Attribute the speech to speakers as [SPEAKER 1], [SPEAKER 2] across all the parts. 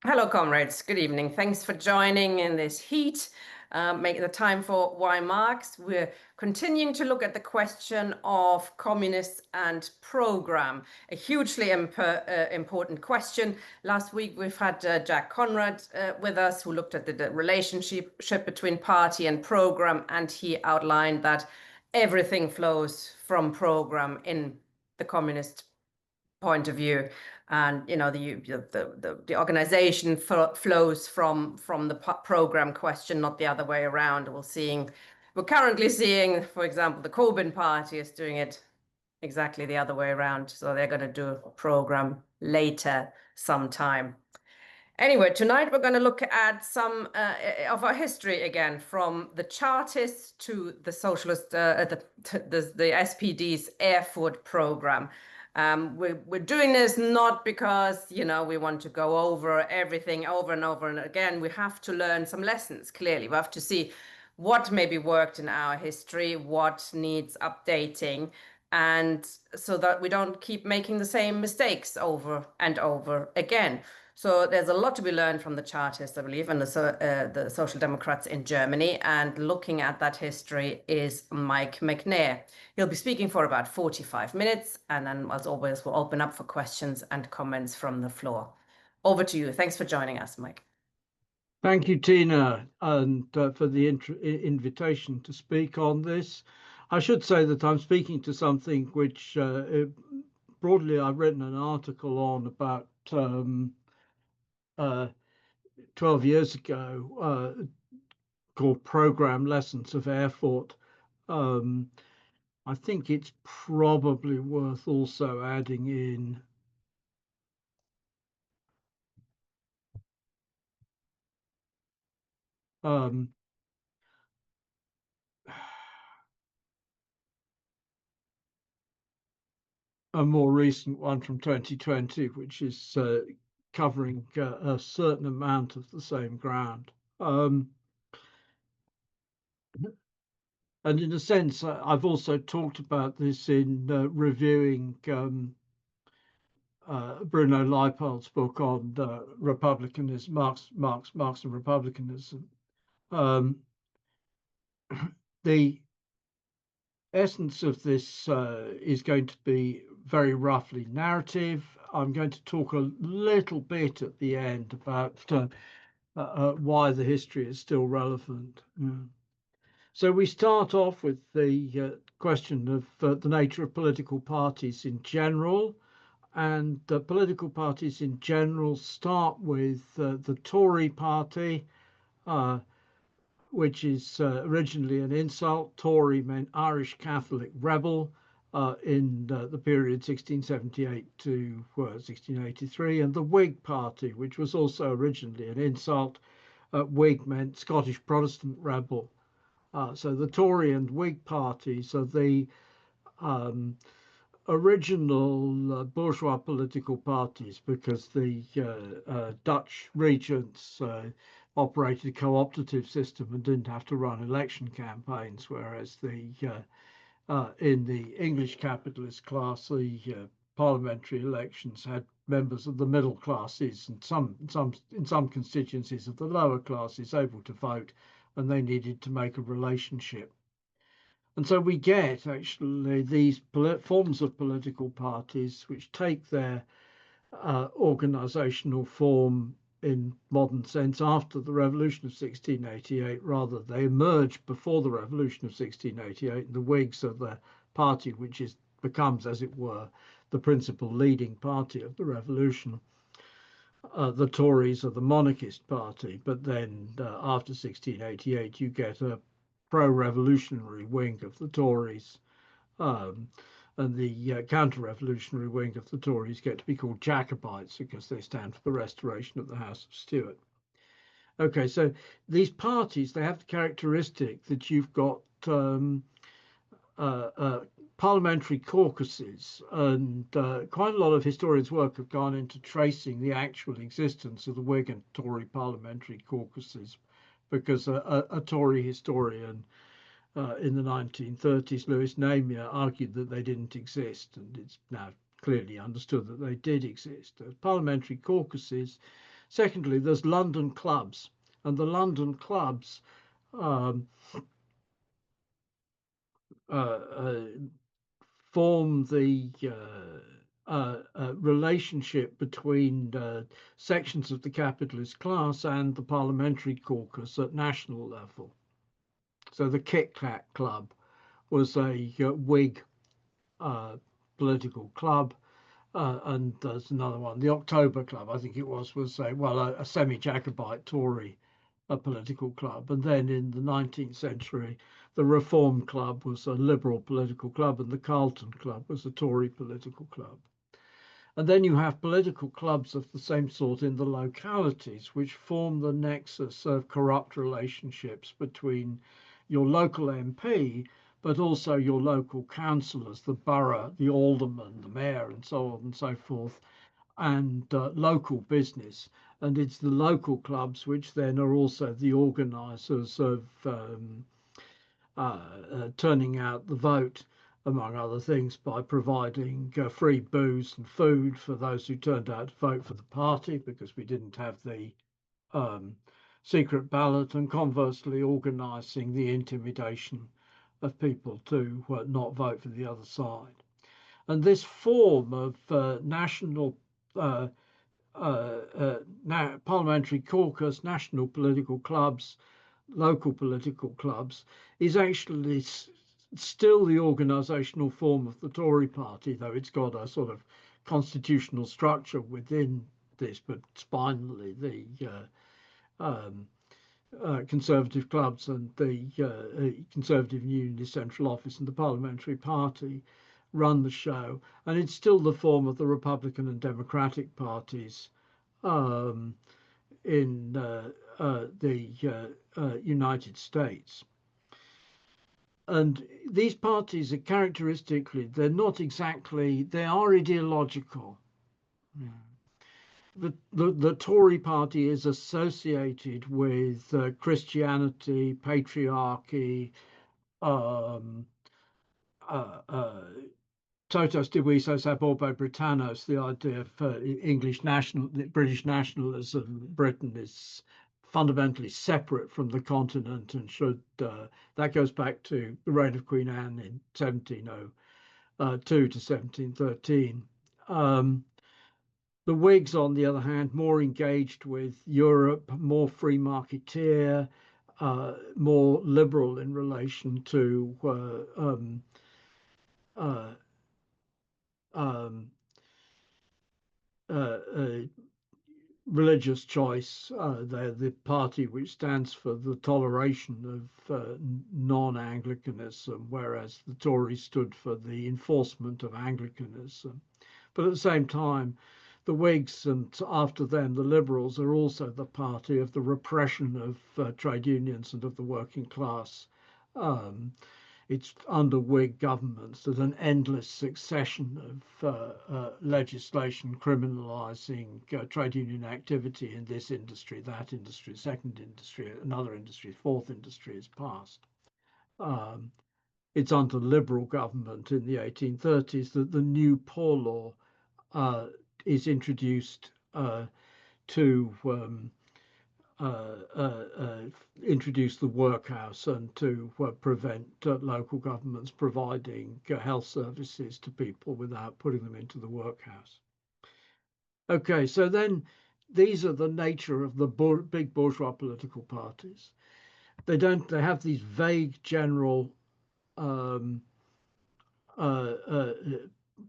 [SPEAKER 1] Hello, comrades. Good evening. Thanks for joining in this heat. Make the time for Why Marx. We're continuing to look at the question of communists and program, a hugely important question. Last week, we've had Jack Conrad with us, who looked at the relationship between party and program, and he outlined that everything flows from program in the communist point of view, and the organization flows from the program question, not the other way around. We're currently seeing, for example, the Corbyn party is doing it exactly the other way around, so they're going to do a program later sometime. Anyway, tonight we're going to look at some of our history again, from the Chartists to the socialist, the SPD's Erfurt program. We're doing this not because, we want to go over everything over and over and again. We have to learn some lessons, clearly. We have to see what maybe worked in our history, what needs updating, and so that we don't keep making the same mistakes over and over again. So there's a lot to be learned from the Chartists, I believe, and the Social Democrats in Germany. And looking at that history is Mike Macnair. He'll be speaking for about 45 minutes, and then, as always, we'll open up for questions and comments from the floor. Over to you. Thanks for joining us, Mike.
[SPEAKER 2] Thank you, Tina, and for the invitation to speak on this. I should say that I'm speaking to something which broadly I've written an article on about 12 years ago called Program Lessons of Erfurt. I think it's probably worth also adding in a more recent one from 2020, which is covering a certain amount of the same ground. And in a sense, I've also talked about this in reviewing Bruno Leipold's book on republicanism, Marx and republicanism. The essence of this is going to be very roughly narrative. I'm going to talk a little bit at the end about why the history is still relevant. So we start off with the question of the nature of political parties in general. And political parties in general start with the Tory party, which is originally an insult. Tory meant Irish Catholic rebel in the period 1678 to 1683, and the Whig Party, which was also originally an insult. Whig meant Scottish Protestant rebel. So the Tory and Whig parties are the original bourgeois political parties, because the Dutch regents operated a cooptative system and didn't have to run election campaigns, whereas in the English capitalist class, the parliamentary elections had members of the middle classes and in some constituencies of the lower classes able to vote, and they needed to make a relationship. And so we get actually these forms of political parties which take their organizational form in modern sense after the revolution of 1688. Rather, they emerged before the revolution of 1688. The Whigs are the party which becomes, as it were, the principal leading party of the revolution. The Tories are the monarchist party, but then after 1688 you get a pro-revolutionary wing of the Tories, and the counter-revolutionary wing of the Tories get to be called Jacobites because they stand for the restoration of the House of Stuart. Okay, so these parties, they have the characteristic that you've got parliamentary caucuses, and quite a lot of historians' work have gone into tracing the actual existence of the Whig and Tory parliamentary caucuses, because a Tory historian in the 1930s, Lewis Namier, argued that they didn't exist, and it's now clearly understood that they did exist. Parliamentary caucuses, Secondly, there's London clubs, and the London clubs form the relationship between sections of the capitalist class and the parliamentary caucus at national level. So the Kit Kat Club was a Whig political club, and there's another one, the October Club, I think it was a semi-Jacobite Tory political club. And then in the 19th century, the Reform Club was a liberal political club, and the Carlton Club was a Tory political club. And then you have political clubs of the same sort in the localities, which form the nexus of corrupt relationships between your local MP, but also your local councillors, the borough, the alderman, the mayor, and so on and so forth, and local business. And it's the local clubs which then are also the organisers of turning out the vote, among other things, by providing free booze and food for those who turned out to vote for the party, because we didn't have the secret ballot, and conversely organising the intimidation of people to not vote for the other side. And this form of national parliamentary caucus, national political clubs, local political clubs, is actually still the organisational form of the Tory party, though it's got a sort of constitutional structure within this, but spinally the Conservative clubs and the Conservative and Unionist Central Office and the Parliamentary Party run the show, and it's still the form of the Republican and Democratic parties in the United States. And these parties are characteristically, they are ideological. The Tory party is associated with Christianity, patriarchy, totus divisos ab orbo Britannos, the idea of British nationalism. Britain is fundamentally separate from the continent and should, that goes back to the reign of Queen Anne in 1702 to 1713. The Whigs, on the other hand, more engaged with Europe, more free marketeer, more liberal in relation to religious choice. They're the party which stands for the toleration of non-Anglicanism, whereas the Tories stood for the enforcement of Anglicanism. But at the same time, the Whigs and after them the Liberals are also the party of the repression of trade unions and of the working class. It's under Whig governments that an endless succession of legislation criminalising trade union activity in this industry, that industry, second industry, another industry, fourth industry is passed. It's under Liberal government in the 1830s that the new poor law is introduced to introduce the workhouse and to prevent local governments providing health services to people without putting them into the workhouse. Okay, so then these are the nature of the big bourgeois political parties. They have these vague general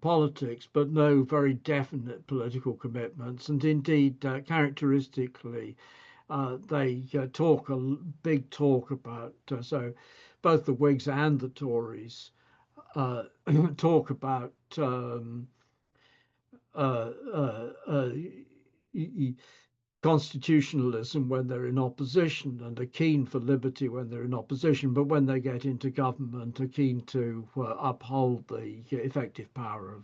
[SPEAKER 2] politics, but no very definite political commitments. And indeed, characteristically, they talk a big talk about, so both the Whigs and the Tories talk about constitutionalism when they're in opposition, and are keen for liberty when they're in opposition, but when they get into government are keen to uphold the effective power of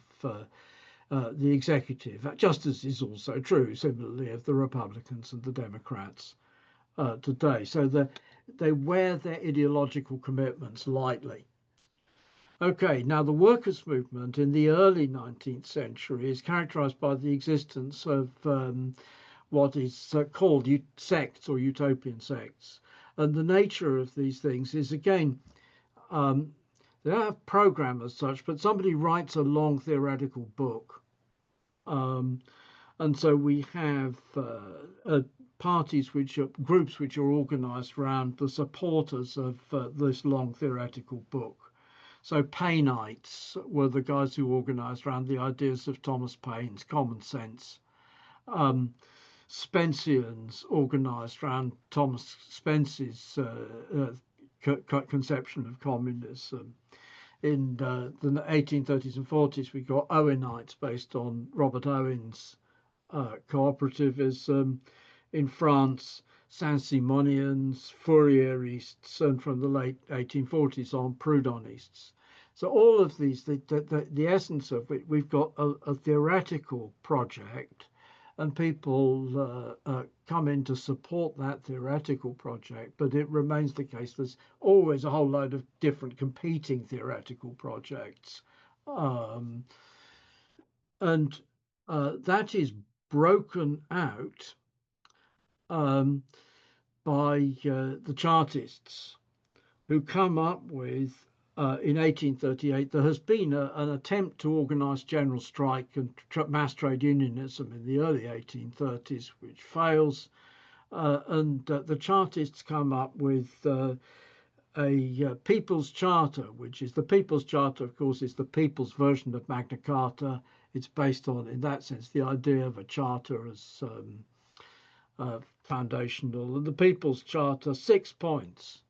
[SPEAKER 2] the executive, just as is also true similarly of the Republicans and the Democrats today. So that they wear their ideological commitments lightly. Okay, now the workers' movement in the early 19th century is characterized by the existence of what is called sects or utopian sects. And the nature of these things is, again, they don't have program as such, but somebody writes a long theoretical book. And so we have parties which are groups which are organized around the supporters of this long theoretical book. So Painites were the guys who organized around the ideas of Thomas Paine's common sense. Spenceans organized around Thomas Spence's conception of communism. In the 1830s and 40s, we got Owenites based on Robert Owen's cooperativism. In France, Saint-Simonians, Fourierists, and from the late 1840s on, Proudhonists. So all of these, the essence of it, we've got a theoretical project, and people come in to support that theoretical project, but it remains the case there's always a whole load of different competing theoretical projects. And that is broken out by the Chartists, who come up with, in 1838, there has been an attempt to organize general strike and mass trade unionism in the early 1830s, which fails. And the Chartists come up with a People's Charter, which is the People's Charter, of course, is the people's version of Magna Carta. It's based on, in that sense, the idea of a charter as foundational. And the People's Charter, 6 points: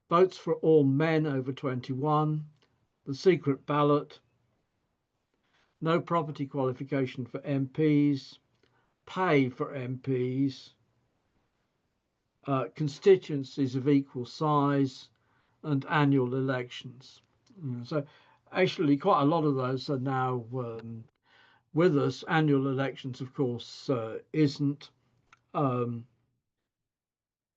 [SPEAKER 2] votes for all men over 21, the secret ballot, no property qualification for MPs, pay for MPs, constituencies of equal size, and annual elections. So actually quite a lot of those are now with us. Annual elections, of course, isn't.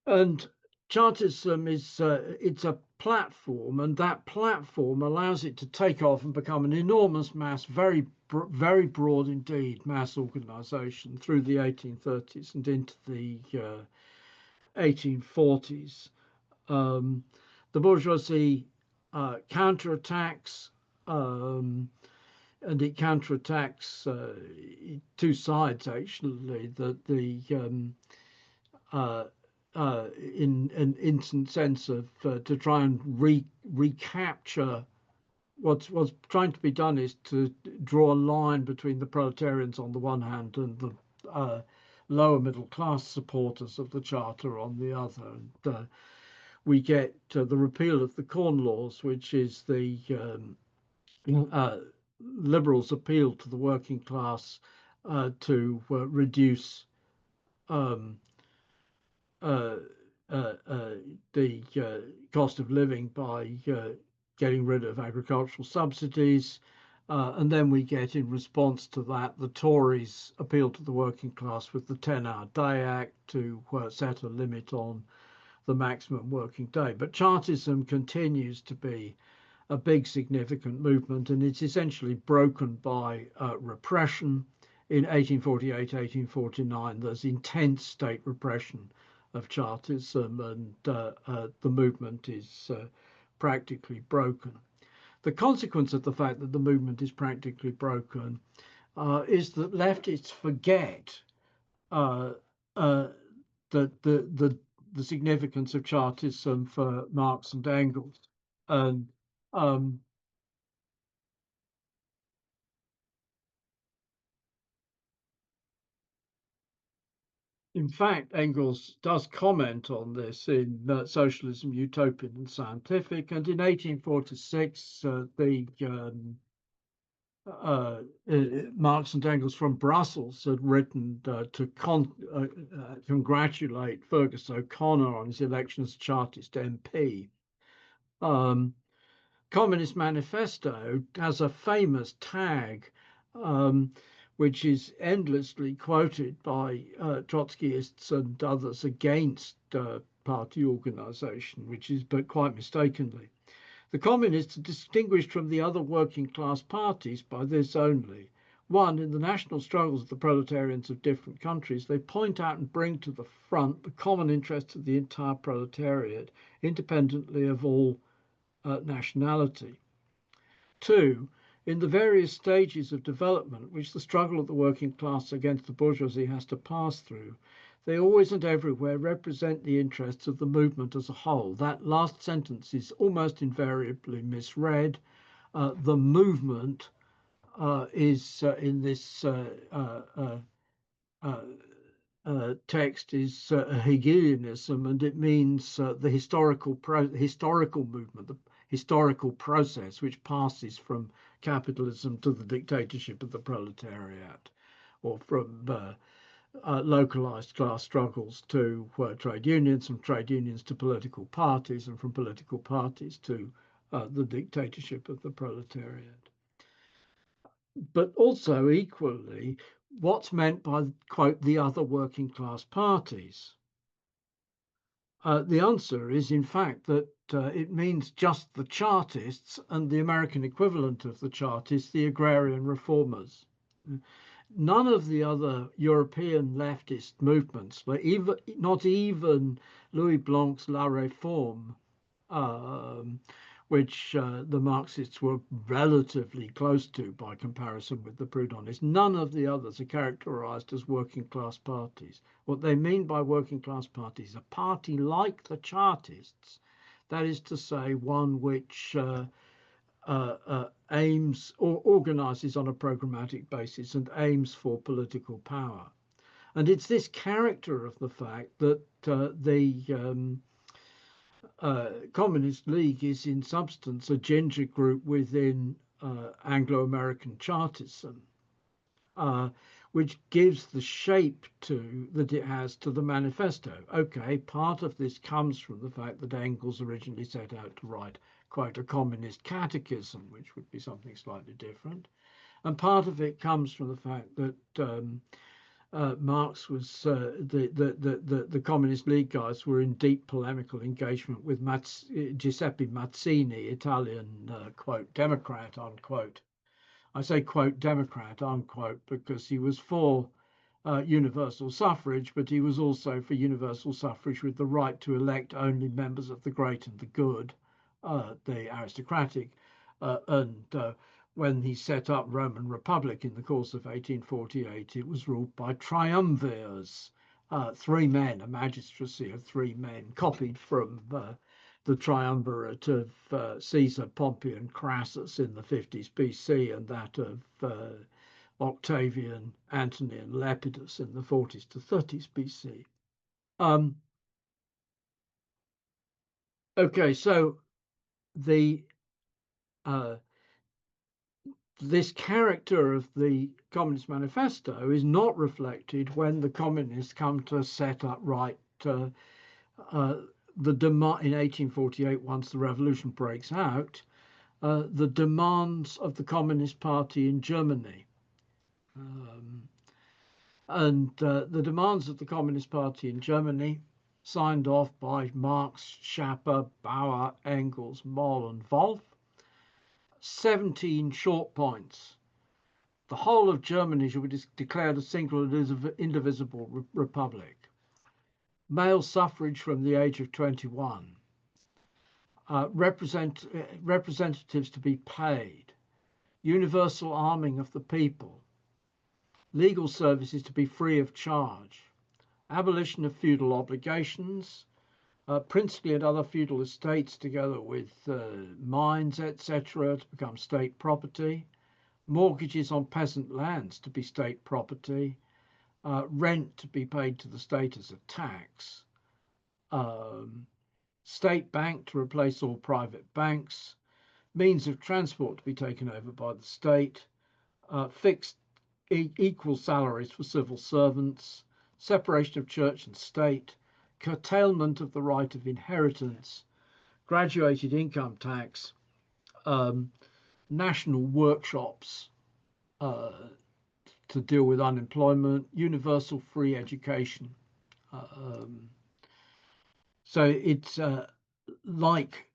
[SPEAKER 2] And Chartism is it's a platform, and that platform allows it to take off and become an enormous mass, very broad indeed, mass organization through the 1830s and into the 1840s. The bourgeoisie counterattacks, and it counterattacks two sides actually. That the in an instant sense of to try and recapture what's trying to be done is to draw a line between the proletarians on the one hand and the lower middle class supporters of the Charter on the other. And we get the repeal of the Corn Laws, which is the liberals' appeal to the working class to reduce the cost of living by getting rid of agricultural subsidies. And then we get, in response to that, the Tories appeal to the working class with the 10-hour day act to set a limit on the maximum working day. But Chartism continues to be a big significant movement, and it's essentially broken by repression. In 1848, 1849, there's intense state repression of Chartism, and the movement is practically broken. The consequence of the fact that the movement is practically broken is that leftists forget that the significance of Chartism for Marx and Engels. And in fact, Engels does comment on this in Socialism, Utopian and Scientific. And in 1846, Marx and Engels from Brussels had written to congratulate Fergus O'Connor on his election as Chartist MP. Communist Manifesto has a famous tag, which is endlessly quoted by Trotskyists and others against party organization, which is, but quite mistakenly. The communists are distinguished from the other working class parties by this only: one, in the national struggles of the proletarians of different countries, they point out and bring to the front the common interests of the entire proletariat, independently of all nationality. Two, in the various stages of development which the struggle of the working class against the bourgeoisie has to pass through, they always and everywhere represent the interests of the movement as a whole. That last sentence is almost invariably misread. The movement is in this text is a Hegelianism, and it means the historical movement, the historical process which passes from capitalism to the dictatorship of the proletariat, or from localized class struggles to trade unions, from trade unions to political parties, and from political parties to the dictatorship of the proletariat. But also equally, what's meant by, quote, the other working class parties? The answer is, in fact, that it means just the Chartists and the American equivalent of the Chartists, the agrarian reformers. None of the other European leftist movements, not even Louis Blanc's La Réforme, which the Marxists were relatively close to by comparison with the Proudhonists. None of the others are characterized as working class parties. What they mean by working class parties, a party like the Chartists, that is to say, one which aims or organizes on a programmatic basis and aims for political power. And it's this character of the fact that the Communist League is in substance a ginger group within Anglo-American Chartism, which gives the shape that it has to the manifesto. Okay, part of this comes from the fact that Engels originally set out to write, quote, a communist catechism, which would be something slightly different. And part of it comes from the fact that Marx was the Communist League guys were in deep polemical engagement with Giuseppe Mazzini, Italian quote Democrat unquote. I say quote Democrat unquote because he was for universal suffrage, but he was also for universal suffrage with the right to elect only members of the great and the good, the aristocratic, and when he set up Roman Republic in the course of 1848, it was ruled by triumvirs, three men, a magistracy of three men, copied from the triumvirate of Caesar, Pompey, and Crassus in the 50s BC, and that of Octavian, Antony, and Lepidus in the 40s to 30s BC. Okay, so the this character of the Communist Manifesto is not reflected when the communists come to set up the demand in 1848, once the revolution breaks out, the demands of the Communist Party in Germany. The demands of the Communist Party in Germany, signed off by Marx, Schapper, Bauer, Engels, Moll, and Wolff, 17 short points. The whole of Germany should be declared a single indivisible republic. Male suffrage from the age of 21. Representatives to be paid. Universal arming of the people. Legal services to be free of charge. Abolition of feudal obligations. Princely and other feudal estates together with mines, etc., to become state property. Mortgages on peasant lands to be state property, rent to be paid to the state as a tax, state bank to replace all private banks, means of transport to be taken over by the state, fixed equal salaries for civil servants, separation of church and state, curtailment of the right of inheritance, graduated income tax, national workshops, to deal with unemployment, universal free education. So it's like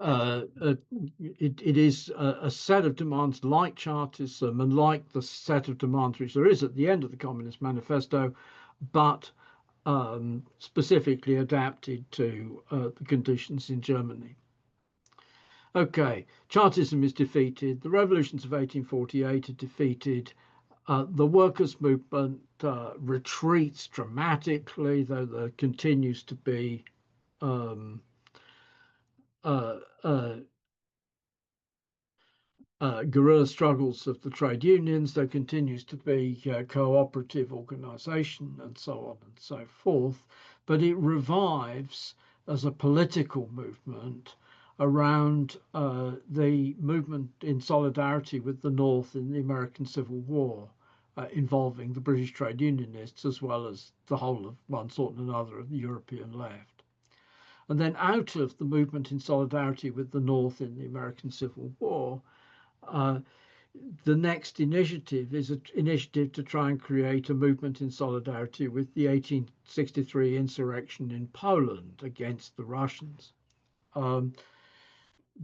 [SPEAKER 2] it is a set of demands like Chartism and like the set of demands which there is at the end of the Communist Manifesto, but specifically adapted to the conditions in Germany. Okay, Chartism is defeated. The revolutions of 1848 are defeated. The workers' movement retreats dramatically, though there continues to be um, uh, uh, guerrilla struggles of the trade unions. There continues to be cooperative organization and so on and so forth. But it revives as a political movement around the movement in solidarity with the North in the American Civil War, involving the British trade unionists as well as the whole of one sort and another of the European left. And then out of the movement in solidarity with the North in the American Civil War, the next initiative is an initiative to try and create a movement in solidarity with the 1863 insurrection in Poland against the Russians.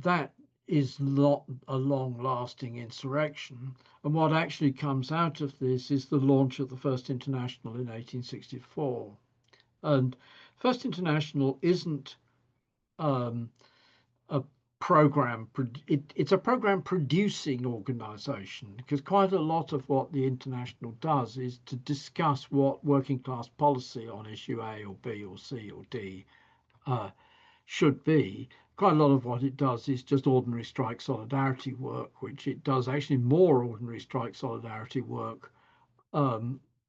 [SPEAKER 2] That is not a long-lasting insurrection. And what actually comes out of this is the launch of the First International in 1864. And First International isn't a program, it's a program producing organization, because quite a lot of what the International does is to discuss what working class policy on issue A or B or C or D should be. Quite a lot of what it does is just ordinary strike solidarity work, which it does actually more ordinary strike solidarity work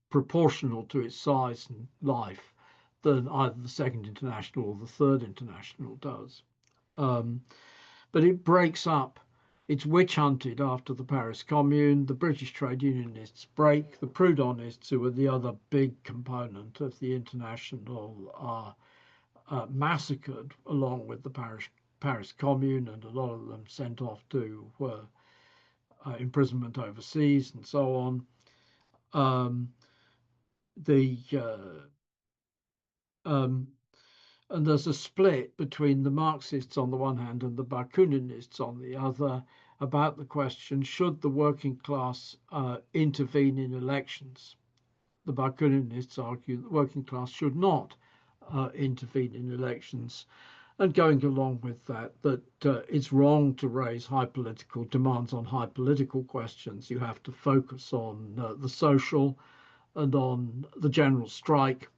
[SPEAKER 2] proportional to its size and life than either the Second International or the Third International does. But it breaks up. It's witch hunted after the Paris Commune. The British trade unionists break. The Proudhonists, who were the other big component of the International, are massacred along with the Paris Commune, and a lot of them sent off to imprisonment overseas and so on. And there's a split between the Marxists on the one hand and the Bakuninists on the other about the question, should the working class intervene in elections? The Bakuninists argue that the working class should not intervene in elections, and going along with that, it's wrong to raise high political demands on high political questions. You have to focus on the social and on the general strike,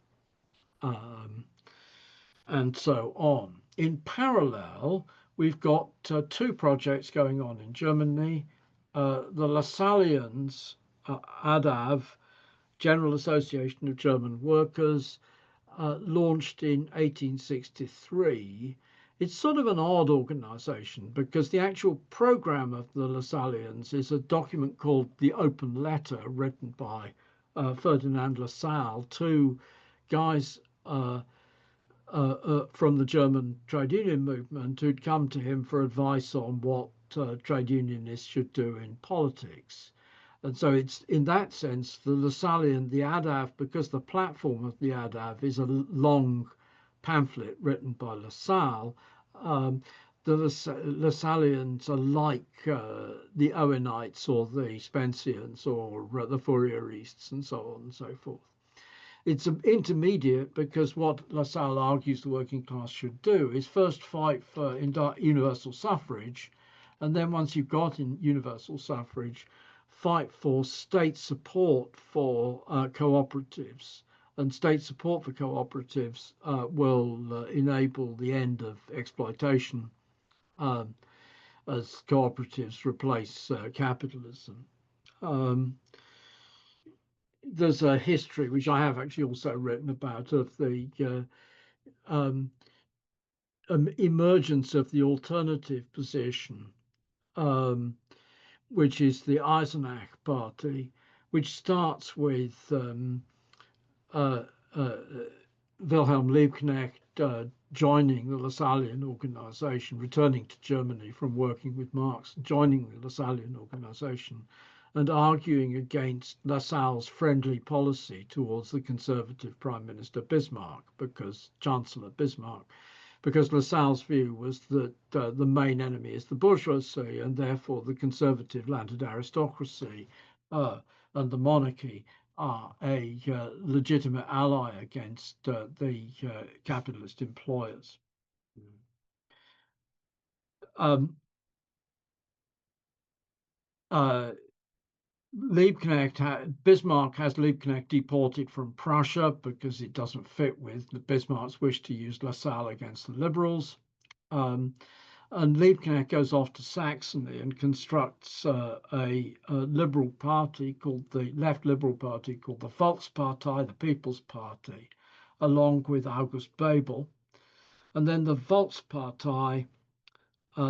[SPEAKER 2] and so on. In parallel, we've got two projects going on in Germany. The Lassallians, ADAV, General Association of German Workers, launched in 1863. It's sort of an odd organization because the actual program of the Lassallians is a document called the Open Letter, written by Ferdinand Lassalle to guys from the German trade union movement who'd come to him for advice on what trade unionists should do in politics. And so it's in that sense, the Lassallian, the ADAV, because the platform of the ADAV is a long pamphlet written by Lassalle, the Lassallians are like the Owenites or the Spenceans or the Fourierists and so on and so forth. It's an intermediate because what Lassalle argues the working class should do is first fight for universal suffrage, and then once you've got in universal suffrage, fight for state support for cooperatives. And state support for cooperatives will enable the end of exploitation as cooperatives replace capitalism. There's a history, which I have actually also written about, of the emergence of the alternative position, which is the Eisenach Party, which starts with Wilhelm Liebknecht joining the Lassallian organization, returning to Germany from working with Marx, joining the Lassallian organization, and arguing against Lassalle's friendly policy towards the conservative Prime Minister Bismarck, because because Lassalle's view was that the main enemy is the bourgeoisie, and therefore the conservative landed aristocracy and the monarchy are a legitimate ally against the capitalist employers. Bismarck has Liebknecht deported from Prussia because it doesn't fit with Bismarck's wish to use Lassalle against the liberals. And Liebknecht goes off to Saxony and constructs a liberal party called the Left Liberal Party called the Volkspartei, the People's Party, along with August Bebel. And then the Volkspartei,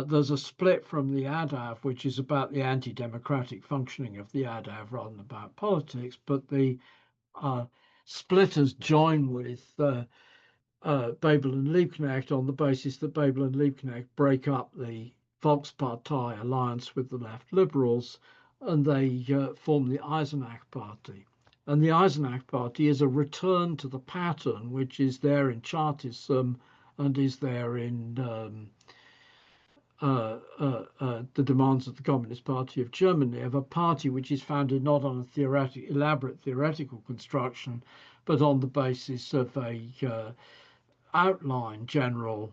[SPEAKER 2] there's a split from the ADAV, which is about the anti-democratic functioning of the ADAV rather than about politics. But the splitters join with Bebel and Liebknecht on the basis that Bebel and Liebknecht break up the Volkspartei alliance with the left liberals, and they form the Eisenach Party. And the Eisenach Party is a return to the pattern which is there in Chartism and is there in the demands of the Communist Party of Germany, of a party which is founded not on a elaborate theoretical construction, but on the basis of a outline general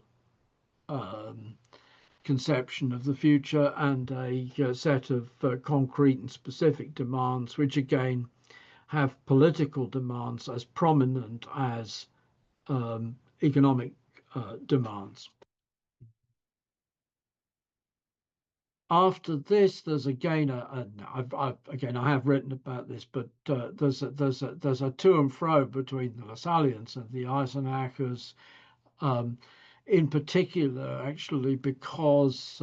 [SPEAKER 2] conception of the future and a set of concrete and specific demands, which again have political demands as prominent as economic demands. After this, there's again I have written about this, but there's a to and fro between the Lassallians and the Eisenachers, in particular, actually, because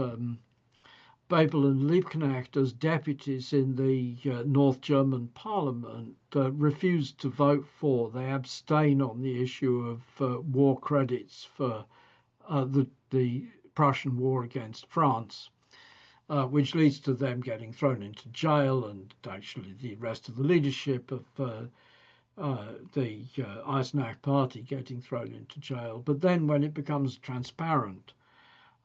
[SPEAKER 2] Bebel and Liebknecht, as deputies in the North German Parliament, refused to vote for. They abstain on the issue of war credits for the Prussian war against France. Which leads to them getting thrown into jail, and actually the rest of the leadership of the Eisenach Party getting thrown into jail. But then when it becomes transparent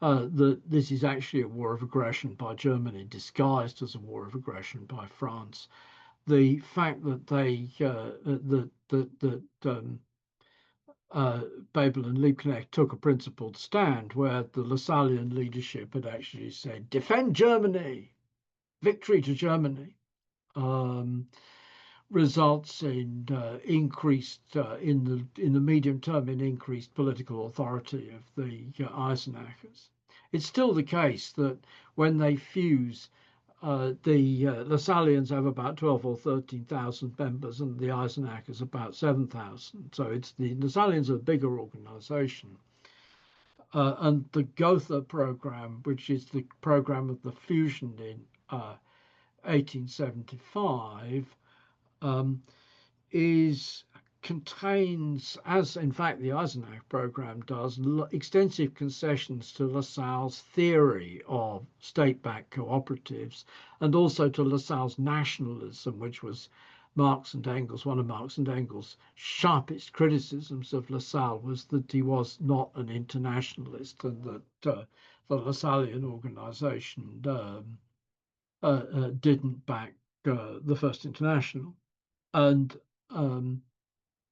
[SPEAKER 2] that this is actually a war of aggression by Germany disguised as a war of aggression by France, the fact that Bebel and Liebknecht took a principled stand where the Lassallian leadership had actually said, defend Germany, victory to Germany, results in increased, in the medium term, in increased political authority of the Eisenachers. It's still the case that when they fuse, the Lassallians have about 12 or 13,000 members, and the Eisenachers about 7,000. So it's the Lassallians are a bigger organization. And the Gotha program, which is the program of the fusion in 1875, contains, as in fact the Eisenach program does, extensive concessions to Lassalle's theory of state-backed cooperatives, and also to Lassalle's nationalism, which was Marx and Engels. One of Marx and Engels' sharpest criticisms of Lassalle was that he was not an internationalist, and that the Lassallean organization didn't back the First International. And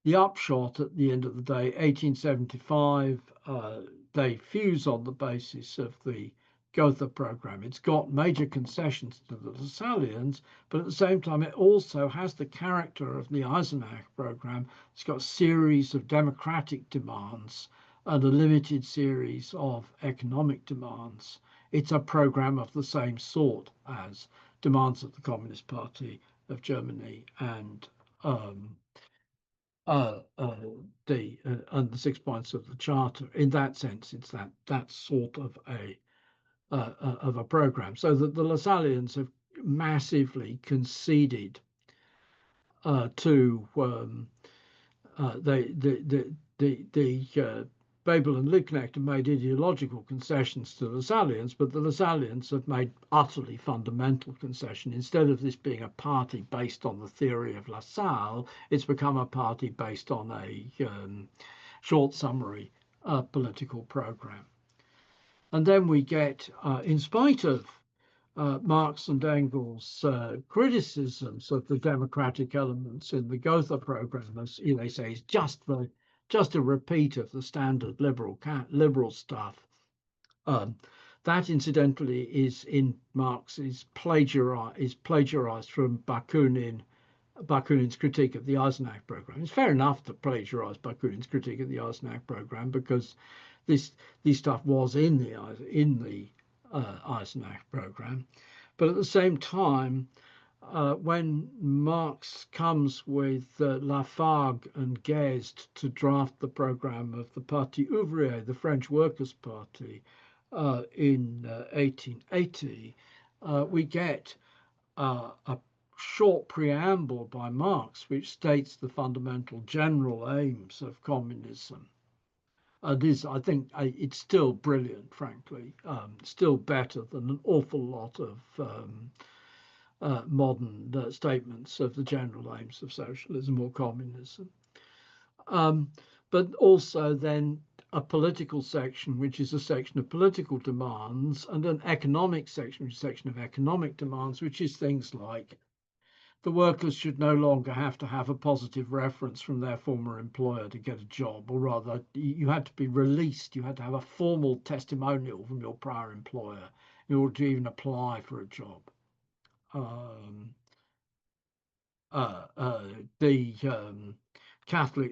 [SPEAKER 2] the upshot at the end of the day, 1875, they fuse on the basis of the Gotha program. It's got major concessions to the Lassallians, but at the same time, it also has the character of the Eisenach program. It's got a series of democratic demands and a limited series of economic demands. It's a program of the same sort as demands of the Communist Party of Germany and the 6 points of the Charter. In that sense, it's that sort of a program. So that the Lassallians have massively conceded to Bebel and Liebknecht have made ideological concessions to the Lassallians, but the Lassallians have made utterly fundamental concession. Instead of this being a party based on the theory of Lassalle, it's become a party based on a short summary political program. And then we get, in spite of Marx and Engels' criticisms of the democratic elements in the Gotha program, as they say, is just a repeat of the standard liberal stuff. That, incidentally, is in Marx's plagiarized from Bakunin's critique of the Eisenach program. It's fair enough to plagiarize Bakunin's critique of the Eisenach program because this stuff was in the Eisenach program. But at the same time, when Marx comes with Lafargue and Guesde to draft the program of the Parti Ouvrier, the French Workers' Party, in 1880, we get a short preamble by Marx which states the fundamental general aims of communism. I think it's still brilliant, frankly, still better than an awful lot of modern statements of the general aims of socialism or communism. But also then a political section, which is a section of political demands, and an economic section, which is a section of economic demands, which is things like the workers should no longer have to have a positive reference from their former employer to get a job, or rather, you had to be released. You had to have a formal testimonial from your prior employer in order to even apply for a job. The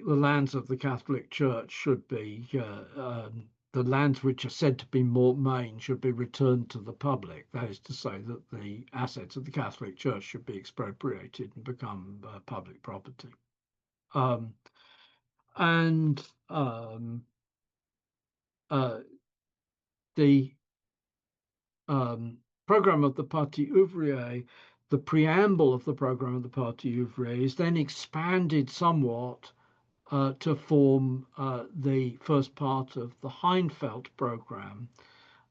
[SPEAKER 2] lands of the Catholic Church should be the lands which are said to be Mort Main should be returned to the public. That is to say that the assets of the Catholic Church should be expropriated and become public property. The program of the Parti Ouvrier, the preamble of the program of the Parti Ouvrier is then expanded somewhat to form the first part of the Heinfeld program.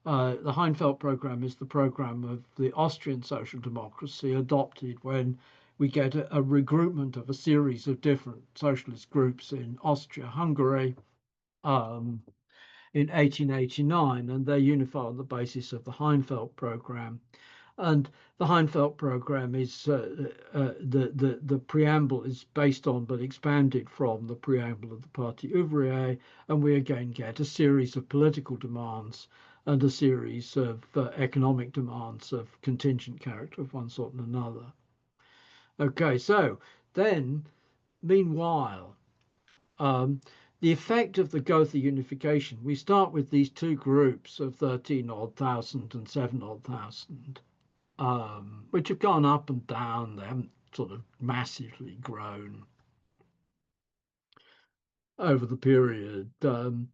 [SPEAKER 2] The Heinfeld program is the program of the Austrian social democracy adopted when we get a regroupment of a series of different socialist groups in Austria-Hungary in 1889, and they unify on the basis of the Heinfeld program. And the Heinfeld program is the preamble is based on but expanded from the preamble of the Parti Ouvrier, and we again get a series of political demands and a series of economic demands of contingent character of one sort and another. Okay, so then, meanwhile, the effect of the Gotha unification, we start with these two groups of 13-odd thousand and 7-odd thousand, which have gone up and down. They haven't sort of massively grown over the period. The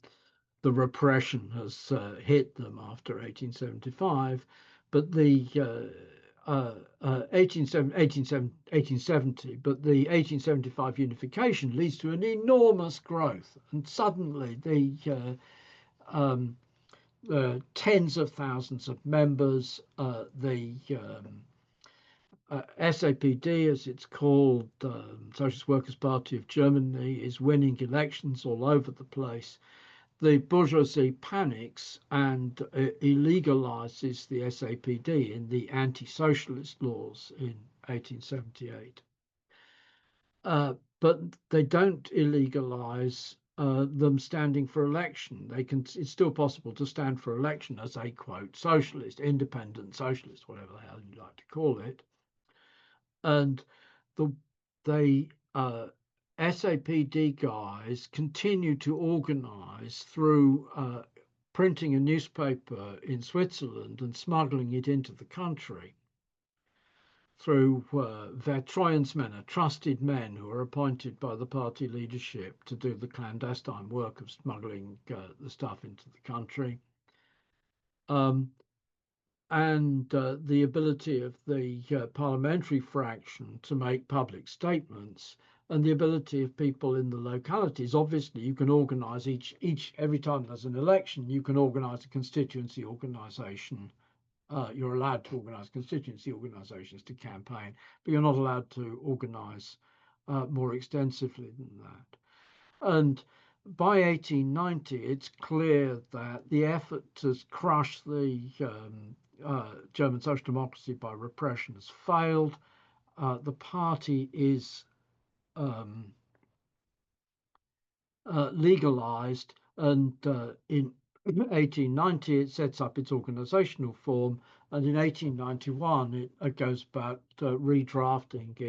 [SPEAKER 2] repression has hit them after 1875, but the 1870, but the 1875 unification leads to an enormous growth, and suddenly the tens of thousands of members, the SAPD, as it's called, Socialist Workers' Party of Germany, is winning elections all over the place. The bourgeoisie panics and illegalizes the SAPD in the anti-socialist laws in 1878. But they don't illegalize them standing for election. It's still possible to stand for election as a, quote, socialist, independent socialist, whatever the hell you like to call it. And they SAPD guys continue to organize through printing a newspaper in Switzerland and smuggling it into the country through Vertrauensmänner, trusted men who are appointed by the party leadership to do the clandestine work of smuggling the stuff into the country. And the ability of the parliamentary fraction to make public statements, and the ability of people in the localities. Obviously, you can organize every time there's an election, you can organize a constituency organization. You're allowed to organize constituency organizations to campaign, but you're not allowed to organize more extensively than that. And by 1890, it's clear that the effort to crush the German social democracy by repression has failed. The party is legalized, and in 1890 it sets up its organizational form, and in 1891 it goes about redrafting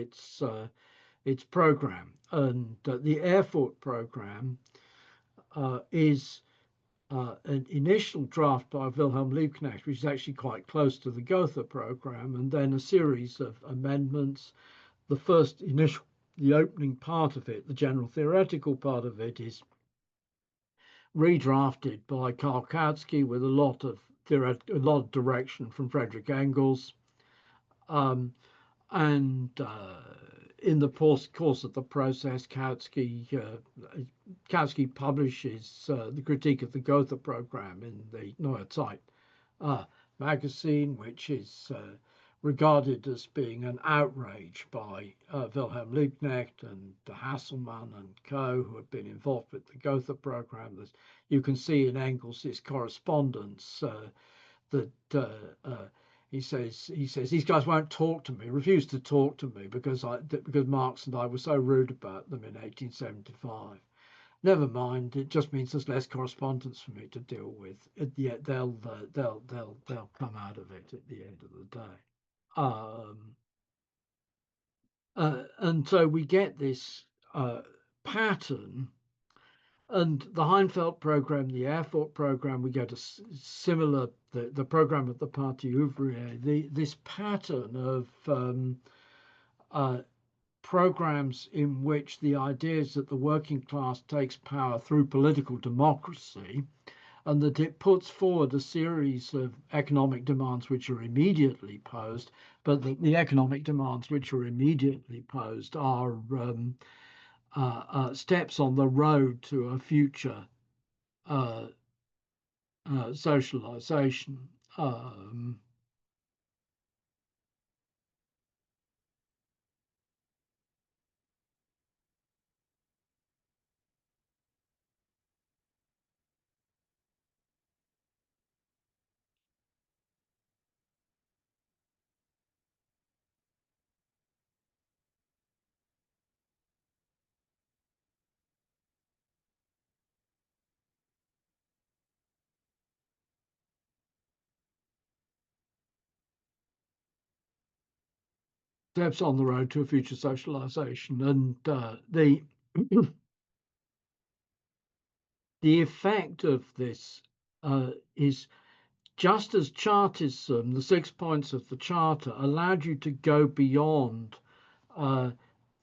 [SPEAKER 2] its program. And the Erfurt program is an initial draft by Wilhelm Liebknecht, which is actually quite close to the Gotha program, and then a series of amendments. The first initial, the opening part of it, the general theoretical part of it, is redrafted by Karl Kautsky with a lot of direction from Friedrich Engels. And in the course of the process, Kautsky publishes the critique of the Gotha program in the Neue Zeit magazine, which is regarded as being an outrage by Wilhelm Liebknecht and Hasselmann and co., who have been involved with the Gotha program. You can see in Engels' correspondence that he says these guys won't talk to me, refuse to talk to me because Marx and I were so rude about them in 1875. Never mind, it just means there's less correspondence for me to deal with. They'll come out of it at the end of the day. And so we get this pattern, and the Heinfeld program, the Erfurt program, we get a similar, the program of the Parti Ouvrier, this pattern of programs in which the idea is that the working class takes power through political democracy, and that it puts forward a series of economic demands which are immediately posed, but the economic demands which are immediately posed are steps on the road to a future socialization. Steps on the road to a future socialization, and the effect of this is, just as Chartism, the 6 points of the Charter, allowed you to go beyond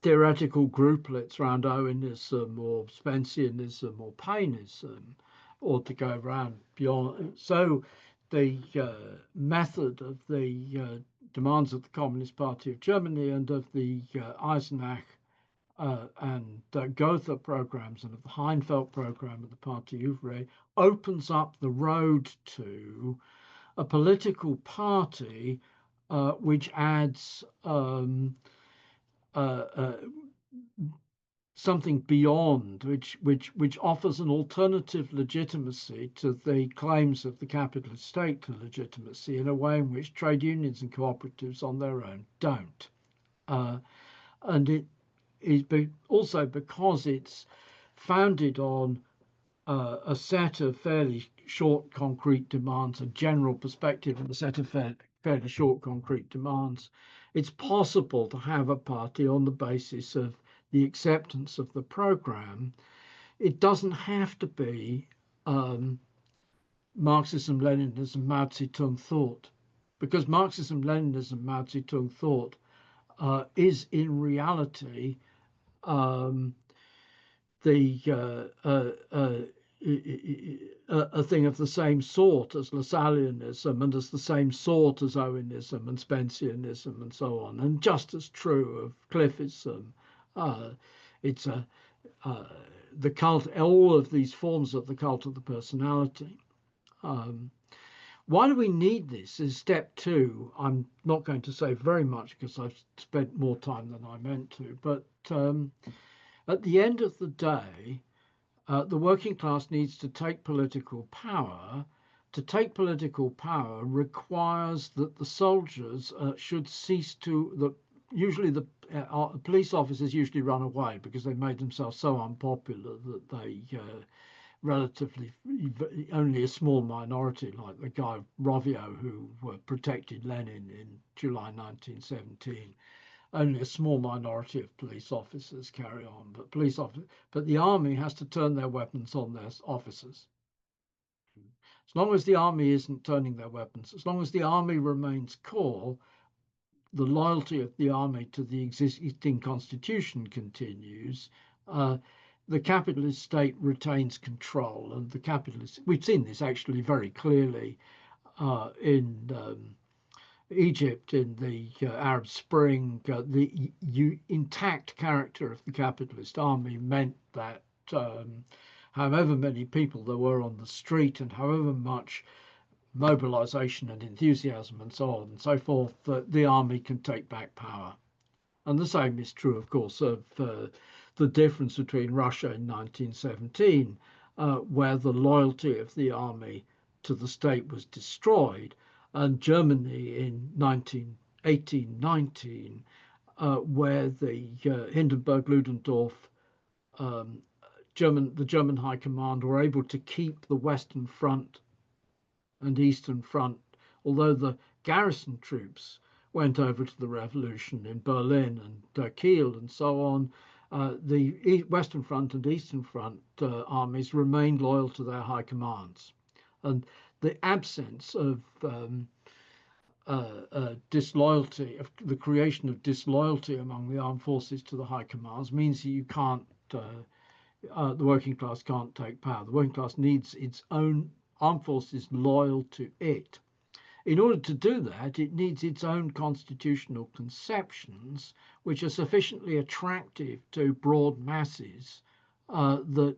[SPEAKER 2] theoretical grouplets around Owenism or Spenceanism or Paineism, or to go around beyond. So the method of the demands of the Communist Party of Germany and of the Eisenach and Gotha programs and of the Heinfeld program of the Parti Ouvrier opens up the road to a political party which adds something beyond, which offers an alternative legitimacy to the claims of the capitalist state to legitimacy in a way in which trade unions and cooperatives on their own don't. And it is also because it's founded on a set of fairly short concrete demands, a general perspective and a set of fairly short concrete demands. It's possible to have a party on the basis of the acceptance of the program. It doesn't have to be Marxism, Leninism, Mao Zedong thought, because Marxism, Leninism, Mao Zedong thought is in reality a thing of the same sort as Lassalleanism and as the same sort as Owenism and Spenceanism and so on, and just as true of Cliffism. It's the cult, all of these forms of the cult of the personality. Why do we need this is step two. I'm not going to say very much because I've spent more time than I meant to, but at the end of the day, the working class needs to take political power. To take political power requires that the soldiers should cease to, usually the police officers usually run away because they made themselves so unpopular that they relatively only a small minority, like the guy Rovio who protected Lenin in July 1917. Only a small minority of police officers carry on, but the army has to turn their weapons on their officers. As long as the army isn't turning their weapons, as long as the army remains core, the loyalty of the army to the existing constitution continues. The capitalist state retains control, and the capitalists, we've seen this actually very clearly in Egypt in the Arab Spring. The intact character of the capitalist army meant that however many people there were on the street and however much mobilization and enthusiasm and so on and so forth, the army can take back power. And the same is true, of course, of the difference between Russia in 1917, where the loyalty of the army to the state was destroyed, and Germany in 1819, where the Hindenburg-Ludendorff the German High Command were able to keep the Western Front and Eastern Front, although the garrison troops went over to the revolution in Berlin and Kiel and so on. The Western Front and Eastern Front armies remained loyal to their high commands. And the absence of disloyalty, of the creation of disloyalty among the armed forces to the high commands, means that you can't, the working class can't take power. The working class needs its own armed forces loyal to it. In order to do that, it needs its own constitutional conceptions, which are sufficiently attractive to broad masses that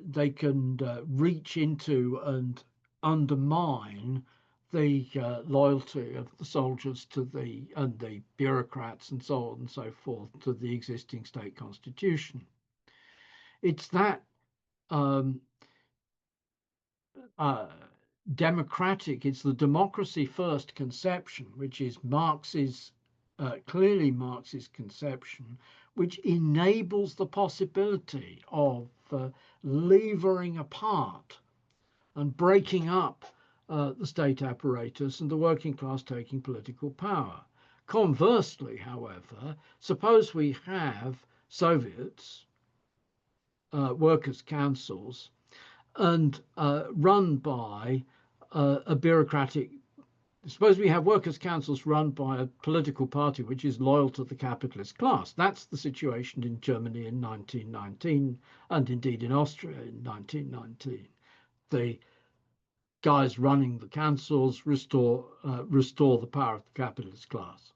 [SPEAKER 2] they can reach into and undermine the loyalty of the soldiers to the bureaucrats and so on and so forth to the existing state constitution. It's that democratic, it's the democracy first conception, which is clearly Marx's conception, which enables the possibility of levering apart and breaking up the state apparatus and the working class taking political power. Conversely, however, suppose we have Soviets, workers' councils, and run by a bureaucratic. Suppose we have workers' councils run by a political party which is loyal to the capitalist class. That's the situation in Germany in 1919, and indeed in Austria in 1919. The guys running the councils restore the power of the capitalist class.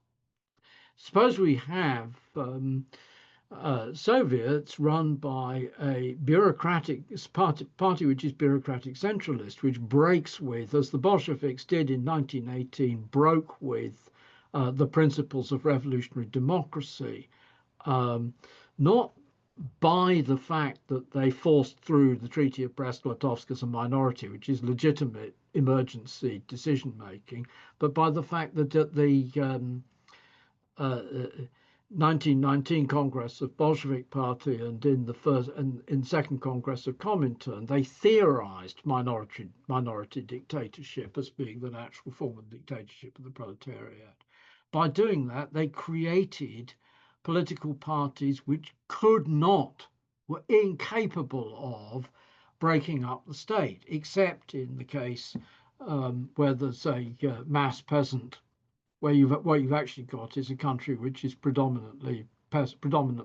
[SPEAKER 2] Suppose we have Soviets run by a bureaucratic party which is bureaucratic centralist, which breaks with, as the Bolsheviks did in 1918, broke with the principles of revolutionary democracy, not by the fact that they forced through the Treaty of Brest-Litovsk as a minority, which is legitimate emergency decision making, but by the fact that at the 1919 Congress of Bolshevik Party and in the first and in second Congress of Comintern, they theorized minority dictatorship as being the natural form of dictatorship of the proletariat. By doing that, they created political parties which were incapable of breaking up the state, except in the case where there's a mass peasant, where what you've actually got is a country which is predominant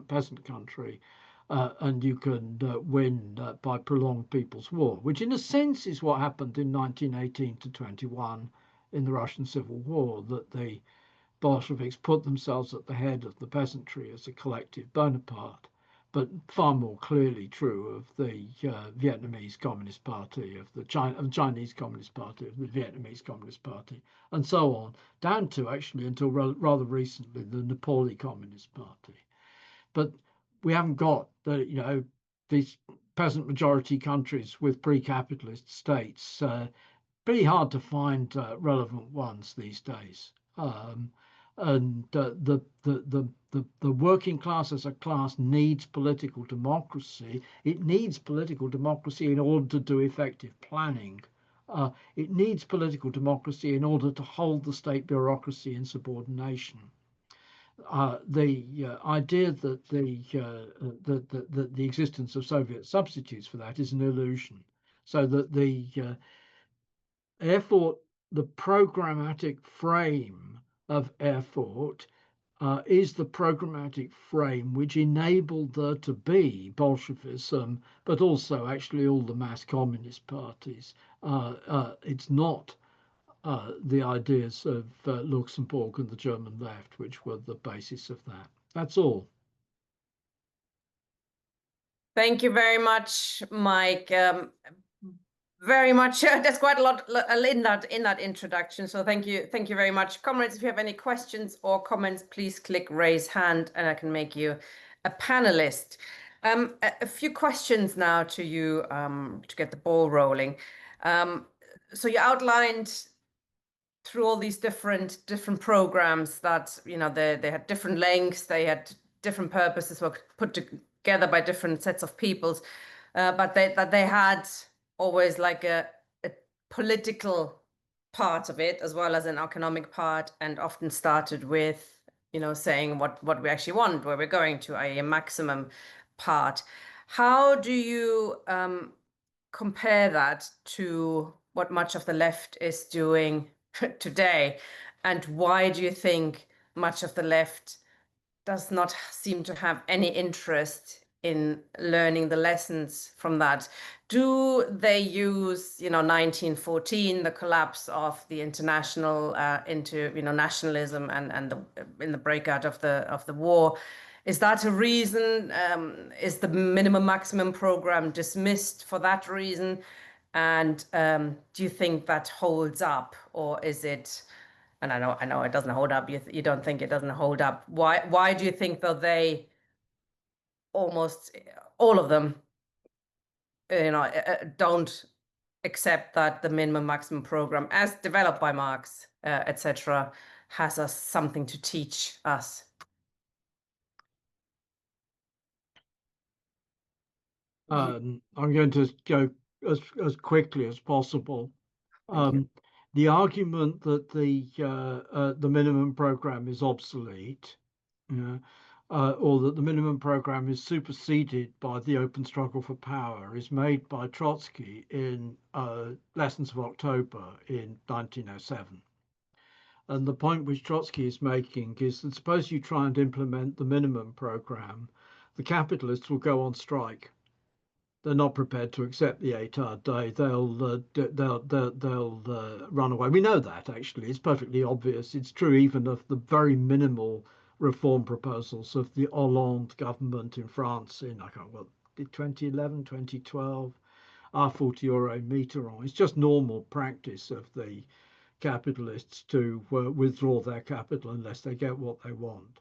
[SPEAKER 2] peasant country, and you can win by prolonged People's War, which in a sense is what happened in 1918 to 21 in the Russian Civil War, that the Bolsheviks put themselves at the head of the peasantry as a collective Bonaparte, but far more clearly true of the Vietnamese Communist Party, of the Chinese Communist Party, of the Vietnamese Communist Party, and so on, down to actually until rather recently the Nepali Communist Party. But we haven't got these peasant majority countries with pre-capitalist states. Pretty hard to find relevant ones these days. And the working class as a class needs political democracy. It needs political democracy in order to do effective planning. It needs political democracy in order to hold the state bureaucracy in subordination. The idea that the existence of Soviet substitutes for that is an illusion. So that Erfurt, the programmatic frame of Erfurt, is the programmatic frame which enabled there to be Bolshevism, but also actually all the mass communist parties. It's not the ideas of Luxembourg and the German left, which were the basis of that. That's all.
[SPEAKER 1] Thank you very much, Mike. Very much. There's quite a lot in that introduction. So thank you very much. Comrades, if you have any questions or comments, please click raise hand and I can make you a panelist. A few questions now to you to get the ball rolling. So you outlined through all these different programs that they had different lengths, they had different purposes, were put together by different sets of peoples, but they had always like a political part of it as well as an economic part, and often started with saying what we actually want, where we're going to, i.e. a maximum part. How do you compare that to what much of the left is doing today, and why do you think much of the left does not seem to have any interest in learning the lessons from that? Do they use 1914, the collapse of the international, into nationalism and in the breakout of the war? Is that a reason? Is the minimum maximum program dismissed for that reason? And do you think that holds up, or is it? And I know it doesn't hold up. You don't think it doesn't hold up. Why do you think that they, almost all of them, don't accept that the minimum maximum program, as developed by Marx, etc., has us something to teach us?
[SPEAKER 2] I'm going to go as quickly as possible. The argument that the minimum program is obsolete, or that the minimum program is superseded by the open struggle for power, is made by Trotsky in Lessons of October in 1907. And the point which Trotsky is making is that suppose you try and implement the minimum program, the capitalists will go on strike. They're not prepared to accept the 8-hour day. They'll run away. We know that, actually. It's perfectly obvious. It's true even of the very minimal reform proposals of the Hollande government in France in 2011, 2012, €40 Mitterrand. It's just normal practice of the capitalists to withdraw their capital unless they get what they want.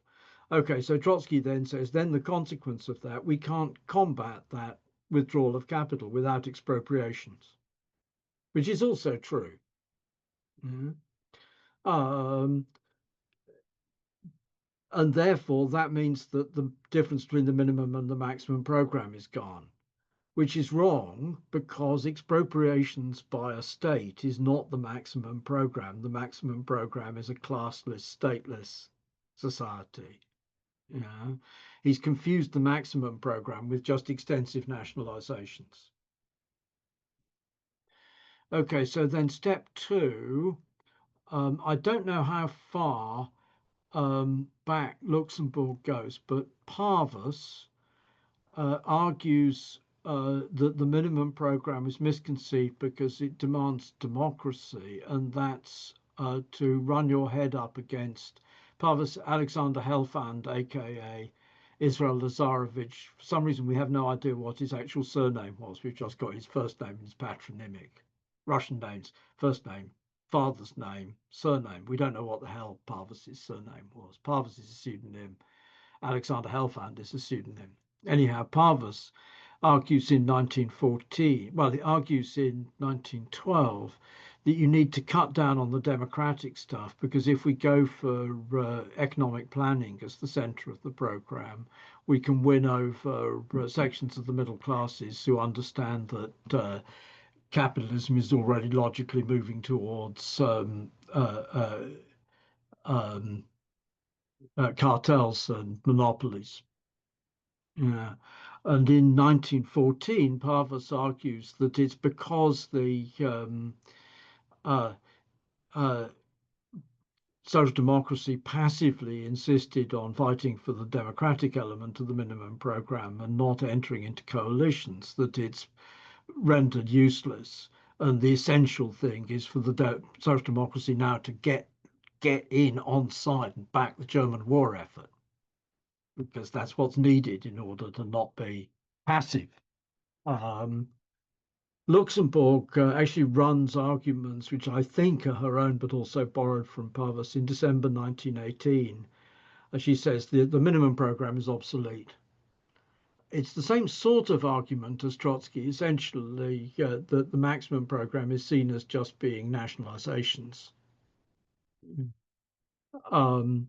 [SPEAKER 2] Okay, so Trotsky then says, then the consequence of that, we can't combat that withdrawal of capital without expropriations, which is also true. And therefore, that means that the difference between the minimum and the maximum program is gone, which is wrong because expropriations by a state is not the maximum program. The maximum program is a classless, stateless society. He's confused the maximum program with just extensive nationalizations. Okay, so then step 2, I don't know how far back Luxembourg goes, but Parvus argues that the minimum program is misconceived because it demands democracy, and that's to run your head up against Parvus Alexander Helfand, aka Israel Lazarevich. For some reason, we have no idea what his actual surname was. We've just got his first name and his patronymic. Russian names, first name, father's name, surname. We don't know what the hell Parvus's surname was. Parvus is a pseudonym. Alexander Helfand is a pseudonym. Anyhow, Parvus argues in 1914, well, he argues in 1912 that you need to cut down on the democratic stuff, because if we go for economic planning as the center of the program, we can win over sections of the middle classes who understand that capitalism is already logically moving towards cartels and monopolies. Yeah. And in 1914, Parvus argues that it's because the uh, uh, social democracy passively insisted on fighting for the democratic element of the minimum program and not entering into coalitions that it's rendered useless. And the essential thing is for the social democracy now to get in on side and back the German war effort, because that's what's needed in order to not be passive. Luxembourg actually runs arguments which I think are her own, but also borrowed from Parvus in December 1918. As she says, the minimum program is obsolete. It's the same sort of argument as Trotsky. Essentially, that the maximum program is seen as just being nationalizations. Um,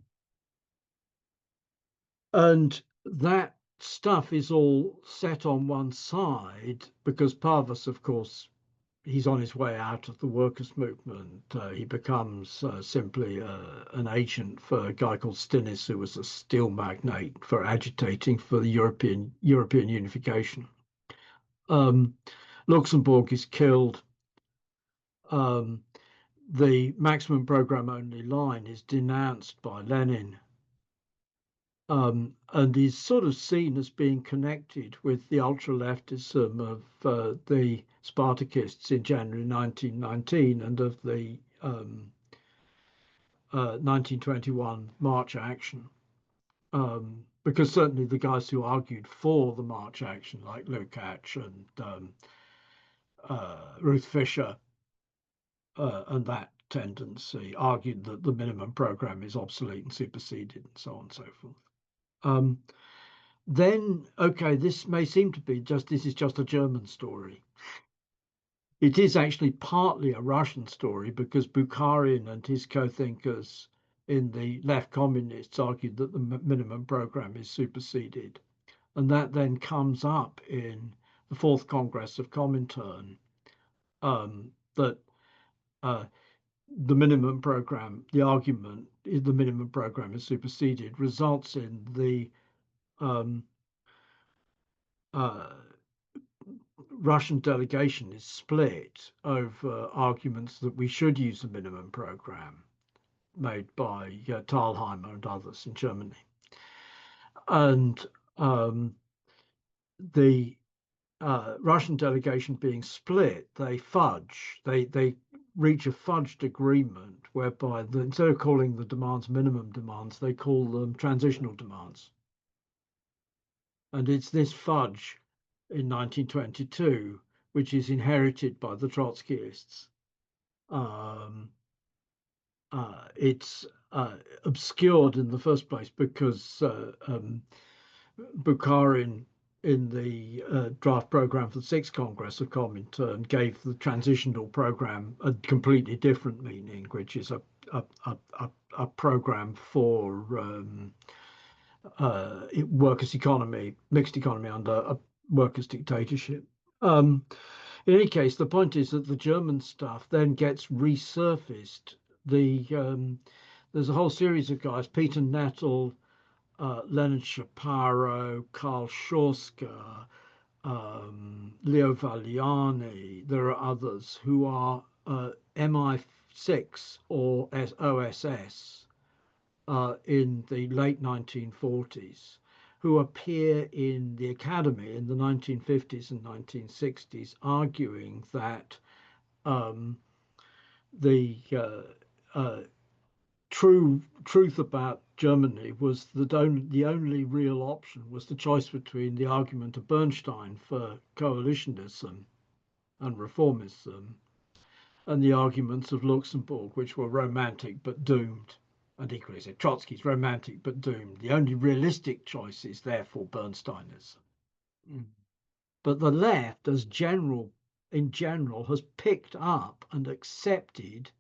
[SPEAKER 2] and that stuff is all set on one side because Parvus, of course, he's on his way out of the workers' movement. He becomes simply an agent for a guy called Stinnes, who was a steel magnate for agitating for the European unification. Luxembourg is killed. The maximum program only line is denounced by Lenin. And is sort of seen as being connected with the ultra-leftism of the Spartakists in January 1919 and of the 1921 March action. Because certainly the guys who argued for the March action, like Lukács and Ruth Fischer, and that tendency, argued that the minimum program is obsolete and superseded, and so on and so forth. Then, okay, this may seem to be this is just a German story. It is actually partly a Russian story because Bukharin and his co-thinkers in the left communists argued that the minimum program is superseded. And that then comes up in the Fourth Congress of Comintern, that the minimum program, the argument is the minimum program is superseded, results in the Russian delegation is split over arguments that we should use a minimum program made by Thalheimer and others in Germany. And the Russian delegation being split, they reach a fudged agreement whereby instead of calling the demands minimum demands, they call them transitional demands. And it's this fudge in 1922, which is inherited by the Trotskyists. It's obscured in the first place because Bukharin in the draft program for the Sixth Congress of Comintern gave the transitional program a completely different meaning, which is a program for workers' economy, mixed economy under a workers' dictatorship. In any case, the point is that the German stuff then gets resurfaced. There's a whole series of guys, Peter Nettel, Leonard Shapiro, Karl Schorska, Leo Valiani. There are others who are MI6 or OSS in the late 1940s, who appear in the academy in the 1950s and 1960s, arguing that the truth about Germany was that the only real option was the choice between the argument of Bernstein for coalitionism and reformism and the arguments of Luxembourg, which were romantic but doomed. And equally said Trotsky's romantic but doomed. The only realistic choice is therefore Bernsteinism. But the left, in general, has picked up and accepted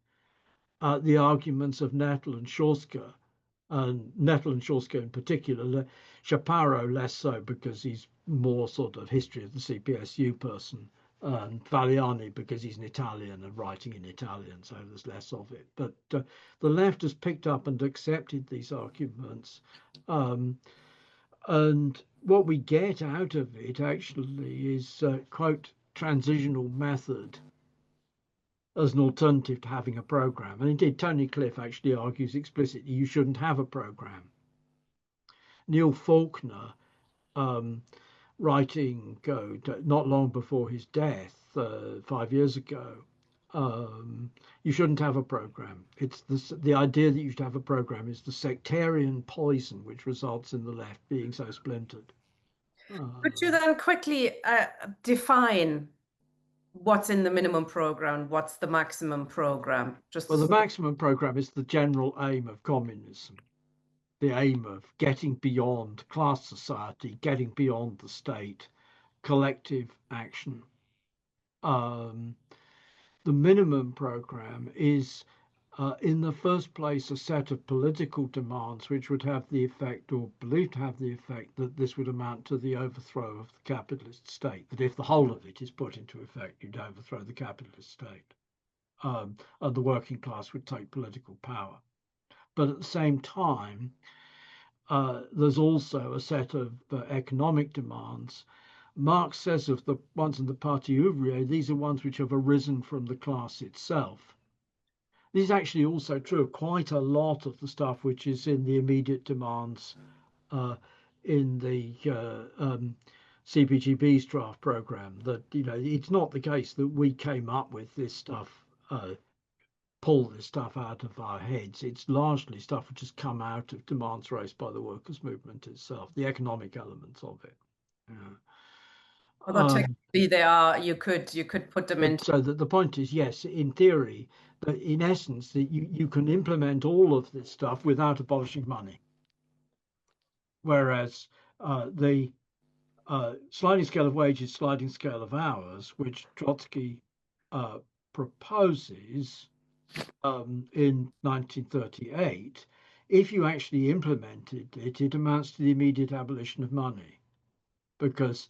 [SPEAKER 2] the arguments of Nettle and Schorska, and Nettle and Schorska in particular, Shapiro less so because he's more sort of history of the CPSU person, and Valiani because he's an Italian and writing in Italian, so there's less of it. But the left has picked up and accepted these arguments. And what we get out of it actually is, quote, transitional method as an alternative to having a program. And indeed, Tony Cliff actually argues explicitly you shouldn't have a program. Neil Faulkner, writing not long before his death, 5 years ago, you shouldn't have a program. It's the idea that you should have a program is the sectarian poison which results in the left being so splintered.
[SPEAKER 1] Could you then quickly define what's in the minimum program, what's the maximum program?
[SPEAKER 2] Well, the maximum program is the general aim of communism, the aim of getting beyond class society, getting beyond the state, collective action. The minimum program is, in the first place, a set of political demands which would have the effect, or believed to have the effect, that this would amount to the overthrow of the capitalist state, that if the whole of it is put into effect, you'd overthrow the capitalist state, and the working class would take political power. But at the same time, there's also a set of economic demands. Marx says of the ones in the Parti Ouvrier, these are ones which have arisen from the class itself. This is actually also true of quite a lot of the stuff which is in the immediate demands in the CPGB's draft program. That, you know, it's not the case that we came up with this stuff, pull this stuff out of our heads. It's largely stuff which has come out of demands raised by the workers' movement itself, the economic elements of it.
[SPEAKER 1] Although technically they are, you could put them in.
[SPEAKER 2] So that the point is, yes, in theory, but in essence, that you can implement all of this stuff without abolishing money. Whereas the sliding scale of wages, sliding scale of hours, which Trotsky proposes in 1938, if you actually implemented it, it amounts to the immediate abolition of money, because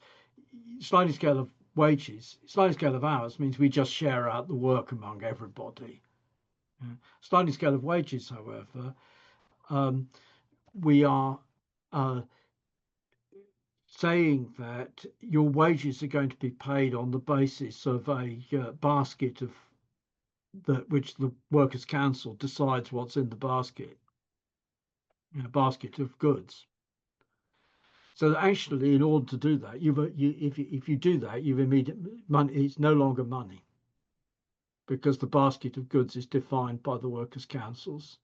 [SPEAKER 2] sliding scale of wages, sliding scale of hours means we just share out the work among everybody. Sliding scale of wages, however, we are saying that your wages are going to be paid on the basis of a basket of which the Workers' Council decides what's in the basket, a basket of goods. So actually, in order to do that, if you do that, you've immediate money. It's no longer money, because the basket of goods is defined by the workers' councils.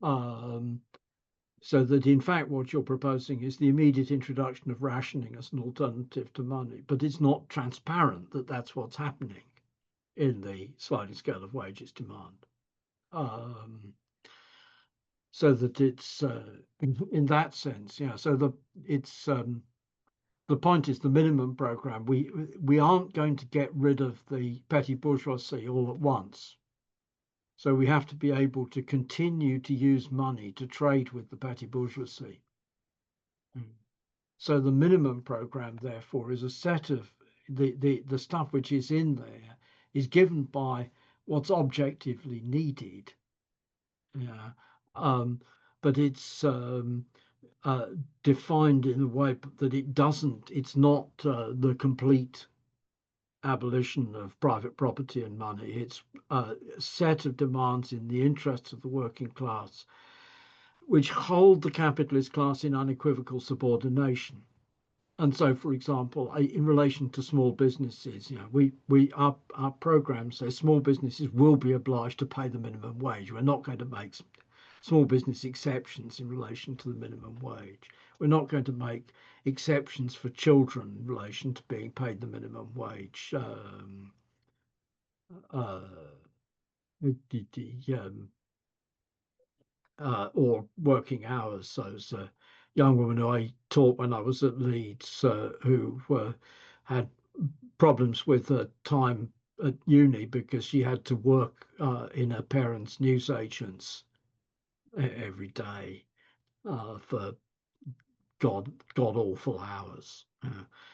[SPEAKER 2] So that in fact, what you're proposing is the immediate introduction of rationing as an alternative to money, but it's not transparent that that's what's happening in the sliding scale of wages demand. So that it's in that sense, yeah. So the point is the minimum program. We aren't going to get rid of the petty bourgeoisie all at once. So we have to be able to continue to use money to trade with the petty bourgeoisie. So the minimum program, therefore, is a set of the stuff which is in there is given by what's objectively needed. Yeah. But it's defined in a way that it's not the complete abolition of private property and money. It's a set of demands in the interests of the working class, which hold the capitalist class in unequivocal subordination. And so, for example, in relation to small businesses, you know, our program says small businesses will be obliged to pay the minimum wage. We're not going to make small business exceptions in relation to the minimum wage. We're not going to make exceptions for children in relation to being paid the minimum wage. or working hours. So there's a young woman who I taught when I was at Leeds who had problems with her time at uni because she had to work in her parents' newsagents every day for god awful hours.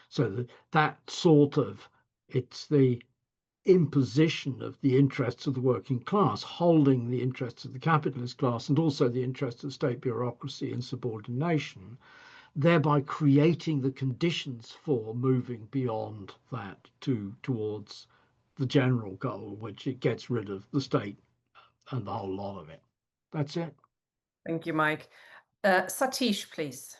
[SPEAKER 2] So that sort of, it's the imposition of the interests of the working class, holding the interests of the capitalist class and also the interests of state bureaucracy and subordination, thereby creating the conditions for moving beyond that towards the general goal, which it gets rid of the state and the whole lot of it. That's it.
[SPEAKER 1] Thank you, Mike. Satish, please.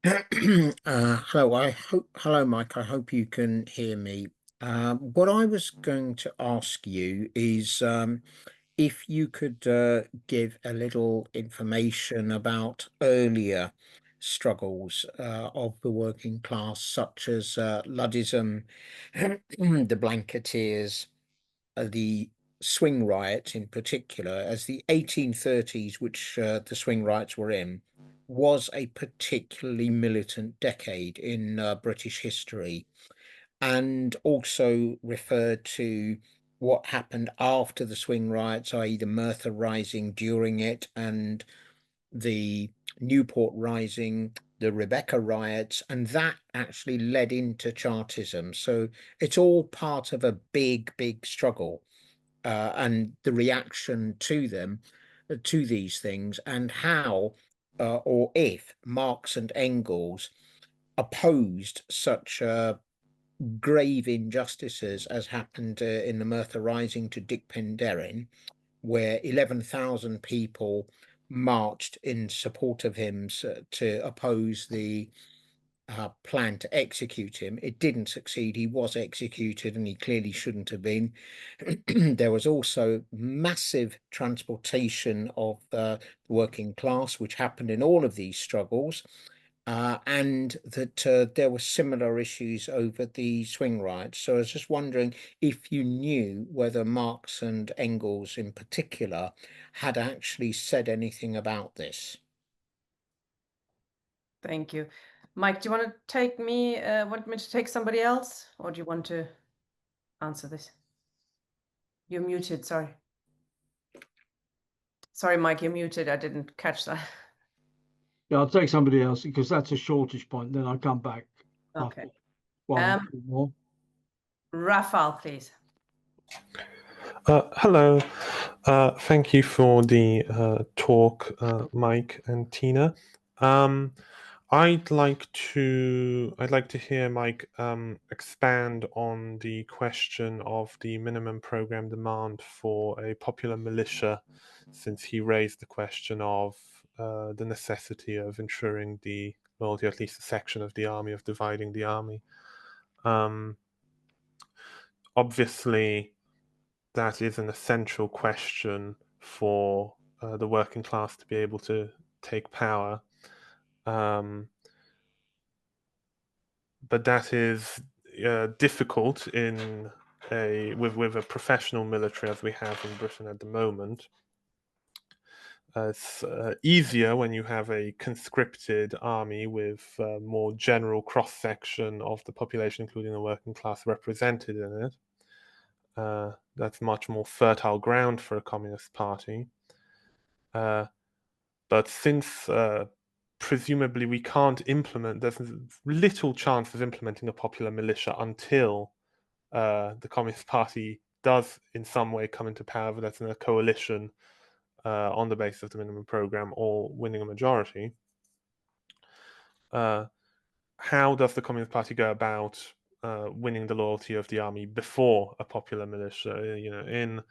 [SPEAKER 3] Hello, hello, Mike. I hope you can hear me. What I was going to ask you is if you could give a little information about earlier struggles of the working class, such as Luddism, the Blanketeers, the swing riots in particular, as the 1830s, which the swing riots were in, was a particularly militant decade in British history, and also referred to what happened after the swing riots, i.e. the Merthyr Rising during it, and the Newport Rising, the Rebecca riots, and that actually led into Chartism. So it's all part of a big struggle, and the reaction to them, to these things, and how or if Marx and Engels opposed such grave injustices as happened in the Merthyr Rising to Dick Penderyn, where 11,000 people marched in support of him to oppose the plan to execute him. It didn't succeed. He was executed, and he clearly shouldn't have been. There was also massive transportation of the working class, which happened in all of these struggles, and that there were similar issues over the swing riots. So I was just wondering if you knew whether Marx and Engels in particular had actually said anything about this.
[SPEAKER 1] Thank you. Mike, do you want to take want me to take somebody else, or do you want to answer this? You're muted, sorry. Sorry, Mike, you're muted. I didn't catch that.
[SPEAKER 2] Yeah, I'll take somebody else because that's a shortage point. Then I'll come back.
[SPEAKER 1] Okay.
[SPEAKER 2] After one or two more.
[SPEAKER 1] Rafal, please.
[SPEAKER 4] Hello. Thank you for the talk, Mike and Tina. I'd like to hear Mike expand on the question of the minimum program demand for a popular militia, since he raised the question of the necessity of ensuring the loyalty, at least a section of the army, of dividing the army. Obviously, that is an essential question for the working class to be able to take power. But that is difficult with a professional military as we have in Britain at the moment. It's easier when you have a conscripted army with more general cross-section of the population, including the working class, represented in it. That's much more fertile ground for a communist party. But since presumably we can't implement, there's little chance of implementing a popular militia until the Communist Party does in some way come into power, whether that's in a coalition on the basis of the minimum program or winning a majority. How does the Communist Party go about winning the loyalty of the army before a popular militia? You know,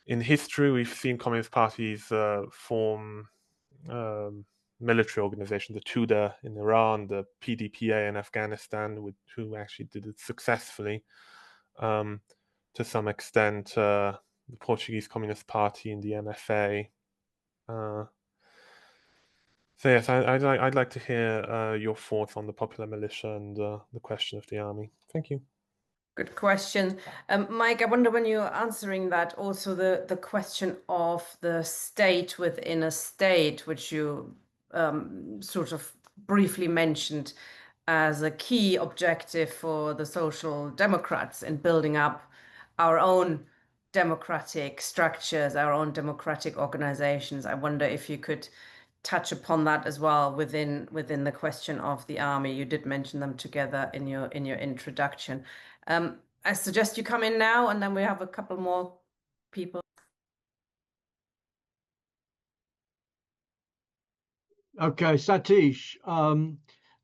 [SPEAKER 4] in history, we've seen Communist parties form military organizations, the Tudeh in Iran, the PDPA in Afghanistan, who actually did it successfully. To some extent, the Portuguese Communist Party and the MFA. So yes, I'd like to hear your thoughts on the popular militia and the question of the army. Thank you.
[SPEAKER 1] Good question. Mike, I wonder when you're answering that, also the question of the state within a state, which you sort of briefly mentioned as a key objective for the Social Democrats in building up our own democratic structures, our own democratic organizations. I wonder if you could touch upon that as well within the question of the army. You did mention them together in your introduction. I suggest you come in now, and then we have a couple more people.
[SPEAKER 2] Okay, Satish,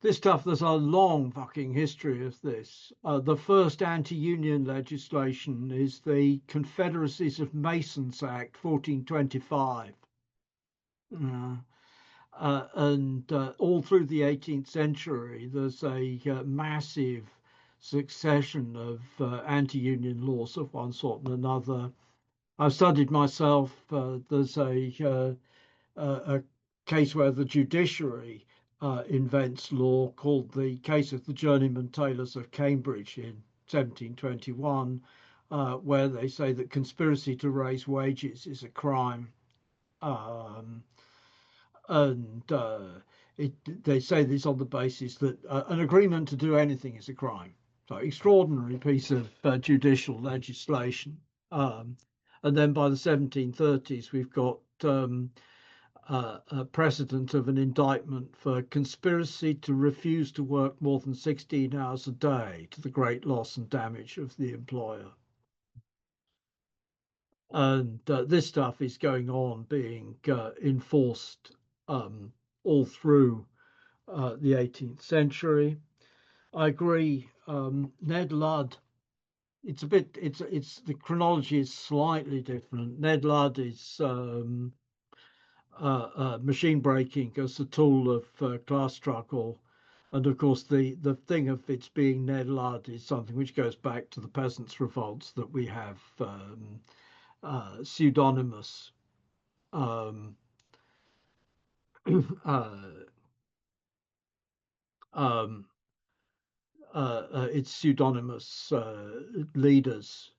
[SPEAKER 2] this stuff, there's a long fucking history of this. The first anti-union legislation is the Confederacies of Masons Act, 1425. And all through the 18th century, there's a massive succession of anti-union laws of one sort and another. I've studied myself. There's a case where the judiciary invents law called the Case of the Journeyman Tailors of Cambridge in 1721, where they say that conspiracy to raise wages is a crime. And they say this on the basis that an agreement to do anything is a crime. So extraordinary piece of judicial legislation. And then by the 1730s, we've got a precedent of an indictment for conspiracy to refuse to work more than 16 hours a day, to the great loss and damage of the employer. And this stuff is going on, being enforced all through the 18th century. I agree. Ned Ludd, it's the chronology is slightly different. Ned Ludd is machine breaking as a tool of class struggle. And of course, the thing of its being Ned Ludd is something which goes back to the peasants' revolts that we have pseudonymous. It's pseudonymous leaders.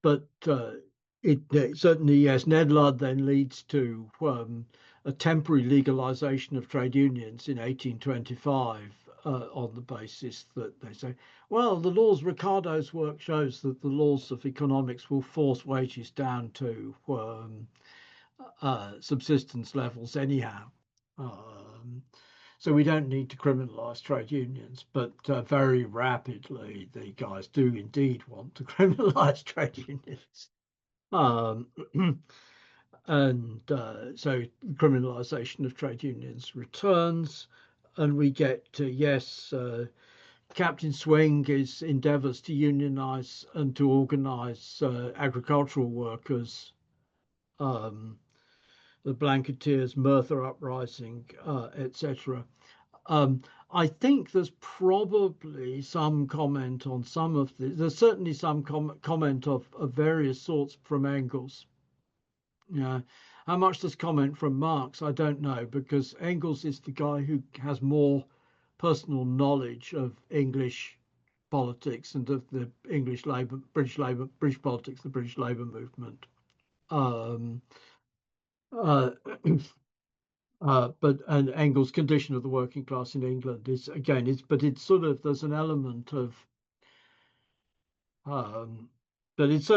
[SPEAKER 2] But it certainly, yes, Ned Ludd then leads to a temporary legalization of trade unions in 1825 on the basis that they say, well, the laws, Ricardo's work shows that the laws of economics will force wages down to subsistence levels anyhow. So we don't need to criminalize trade unions, but very rapidly the guys do indeed want to criminalize trade unions. And so criminalization of trade unions returns, and we get to, yes, Captain Swing is endeavors to unionize and to organize agricultural workers, the Blanketeers, Merthyr Uprising, etc. I think there's probably some comment on some of this. There's certainly some comment of various sorts from Engels. Yeah, how much there's comment from Marx, I don't know, because Engels is the guy who has more personal knowledge of English politics and of the British politics, the British Labour movement. But and Engels' condition of the working class in England is, again, it's sort of, there's an element of, but it's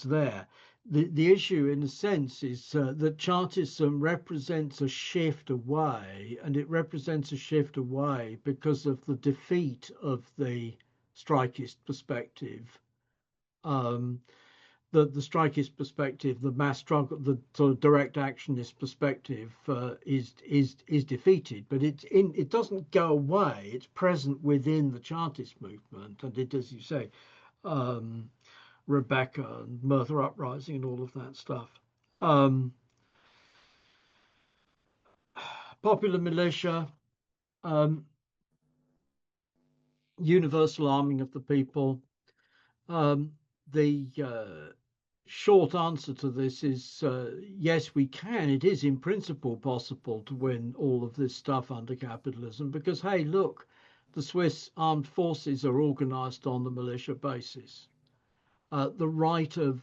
[SPEAKER 2] there. The issue, in a sense, is that Chartism represents a shift away, and it represents a shift away because of the defeat of the strikist perspective. The strikist perspective, the mass struggle, the sort of direct actionist perspective is defeated, but it doesn't go away. It's present within the Chartist movement, and it, as you say, Rebecca and Merthyr Uprising and all of that stuff. Popular militia, universal arming of the people. The short answer to this is yes, we can. It is in principle possible to win all of this stuff under capitalism because, hey, look, the Swiss armed forces are organized on the militia basis. The right to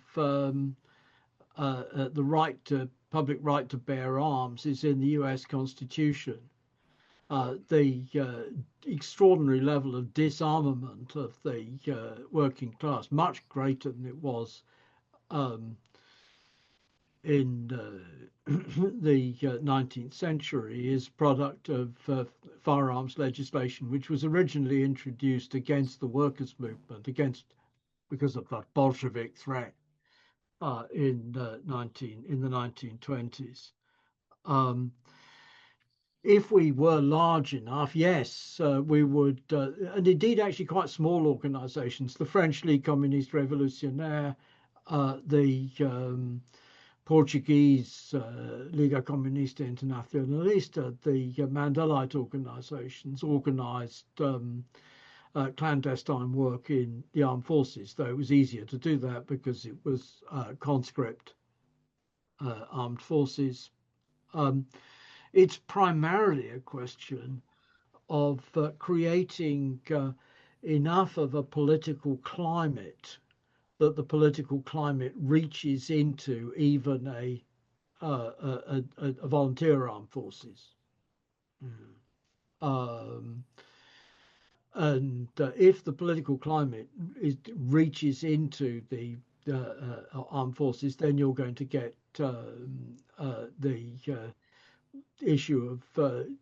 [SPEAKER 2] public right to bear arms is in the US Constitution. The extraordinary level of disarmament of the working class, much greater than it was in the 19th century, is product of firearms legislation, which was originally introduced against the workers' movement, because of the Bolshevik threat in the 1920s. If we were large enough, yes, we would, and indeed actually quite small organizations, the French Ligue Communiste Révolutionnaire, the Portuguese Liga Comunista Internacionalista, the Mandelite organizations organized clandestine work in the armed forces, though it was easier to do that because it was conscript armed forces. It's primarily a question of creating enough of a political climate that the political climate reaches into even a volunteer armed forces. And if the political climate reaches into the armed forces, then you're going to get the issue of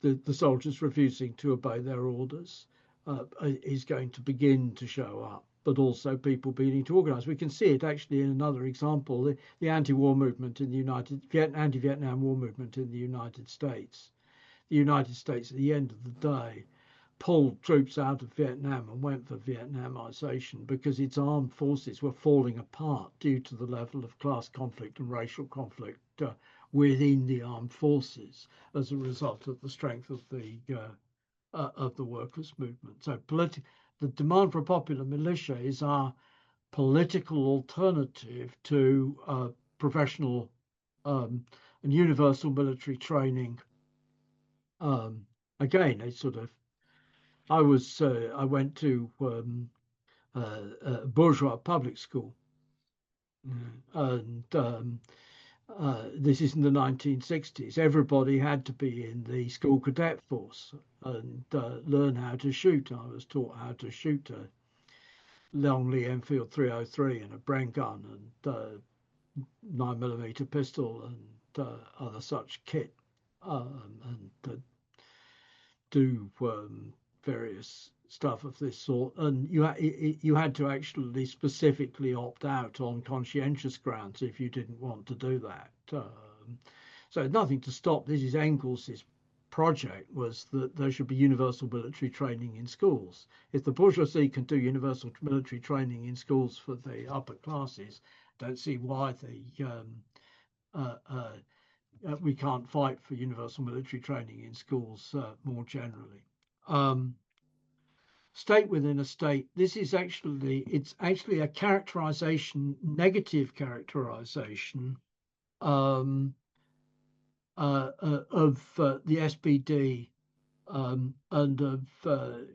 [SPEAKER 2] the soldiers refusing to obey their orders is going to begin to show up, but also people beginning to organize. We can see it actually in another example, the anti-war movement in the anti-Vietnam War movement in the United States. The United States, at the end of the day, pulled troops out of Vietnam and went for Vietnamization because its armed forces were falling apart due to the level of class conflict and racial conflict within the armed forces as a result of the strength of the workers' movement. So the demand for a popular militia is our political alternative to professional and universal military training. Again, it's sort of, I went to bourgeois public school, and this is in the 1960s. Everybody had to be in the school cadet force and learn how to shoot. I was taught how to shoot a Longley Enfield 303 and a Bren gun and 9mm pistol and other such kit, and do various stuff of this sort. And you had to actually specifically opt out on conscientious grounds if you didn't want to do that. So nothing to stop. This is Engels's project, was that there should be universal military training in schools. If the bourgeoisie can do universal military training in schools for the upper classes, don't see why we can't fight for universal military training in schools more generally. State within a state. This is it's actually a characterization, negative characterization of the SPD and of the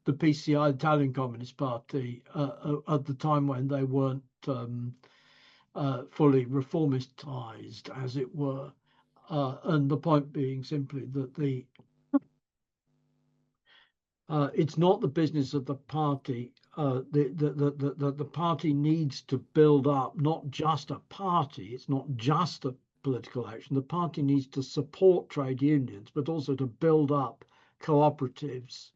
[SPEAKER 2] PCI, Italian Communist Party, at the time when they weren't fully reformistized, as it were. And the point being simply that it's not the business of the party. The party needs to build up not just a party. It's not just a political action. The party needs to support trade unions, but also to build up cooperatives,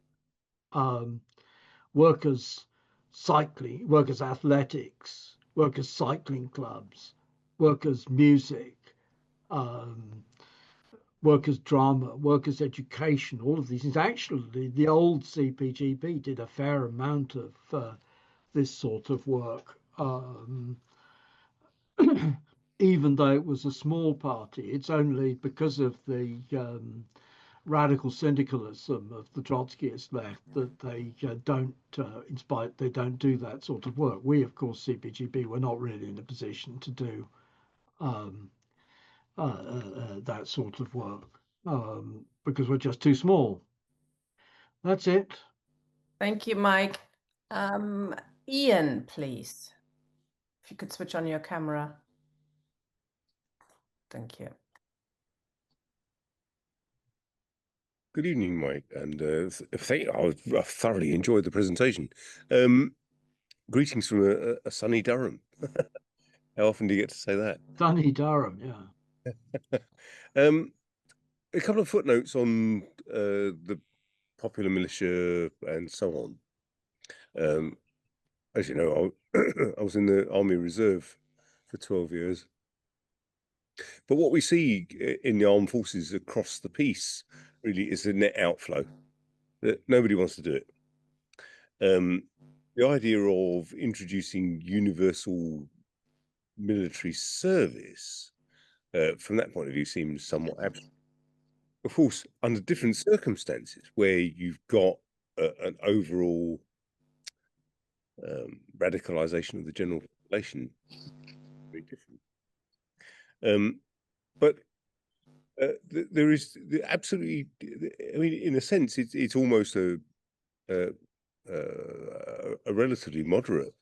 [SPEAKER 2] workers' cycling, workers' athletics, workers' cycling clubs, workers' music, workers' drama, workers' education, all of these things. Actually, the old CPGB did a fair amount of this sort of work, even though it was a small party. It's only because of the radical syndicalism of the Trotskyists left, that they don't do that sort of work. We, of course, CPGB, were not really in a position to do that sort of work because we're just too small. That's it.
[SPEAKER 1] Thank you, Mike. Ian, please. If you could switch on your camera. Thank you.
[SPEAKER 5] Good evening, Mike, and I thoroughly enjoyed the presentation. Greetings from a sunny Durham. How often do you get to say that?
[SPEAKER 2] Sunny Durham, yeah.
[SPEAKER 5] A couple of footnotes on the popular militia and so on. As you know, I was in the Army Reserve for 12 years. But what we see in the armed forces across the piece really is a net outflow, that nobody wants to do it. The idea of introducing universal military service, from that point of view, seems somewhat abstract. Of course, under different circumstances, where you've got an overall radicalization of the general population, very different. But there is absolutely, I mean, in a sense, it's almost a relatively moderate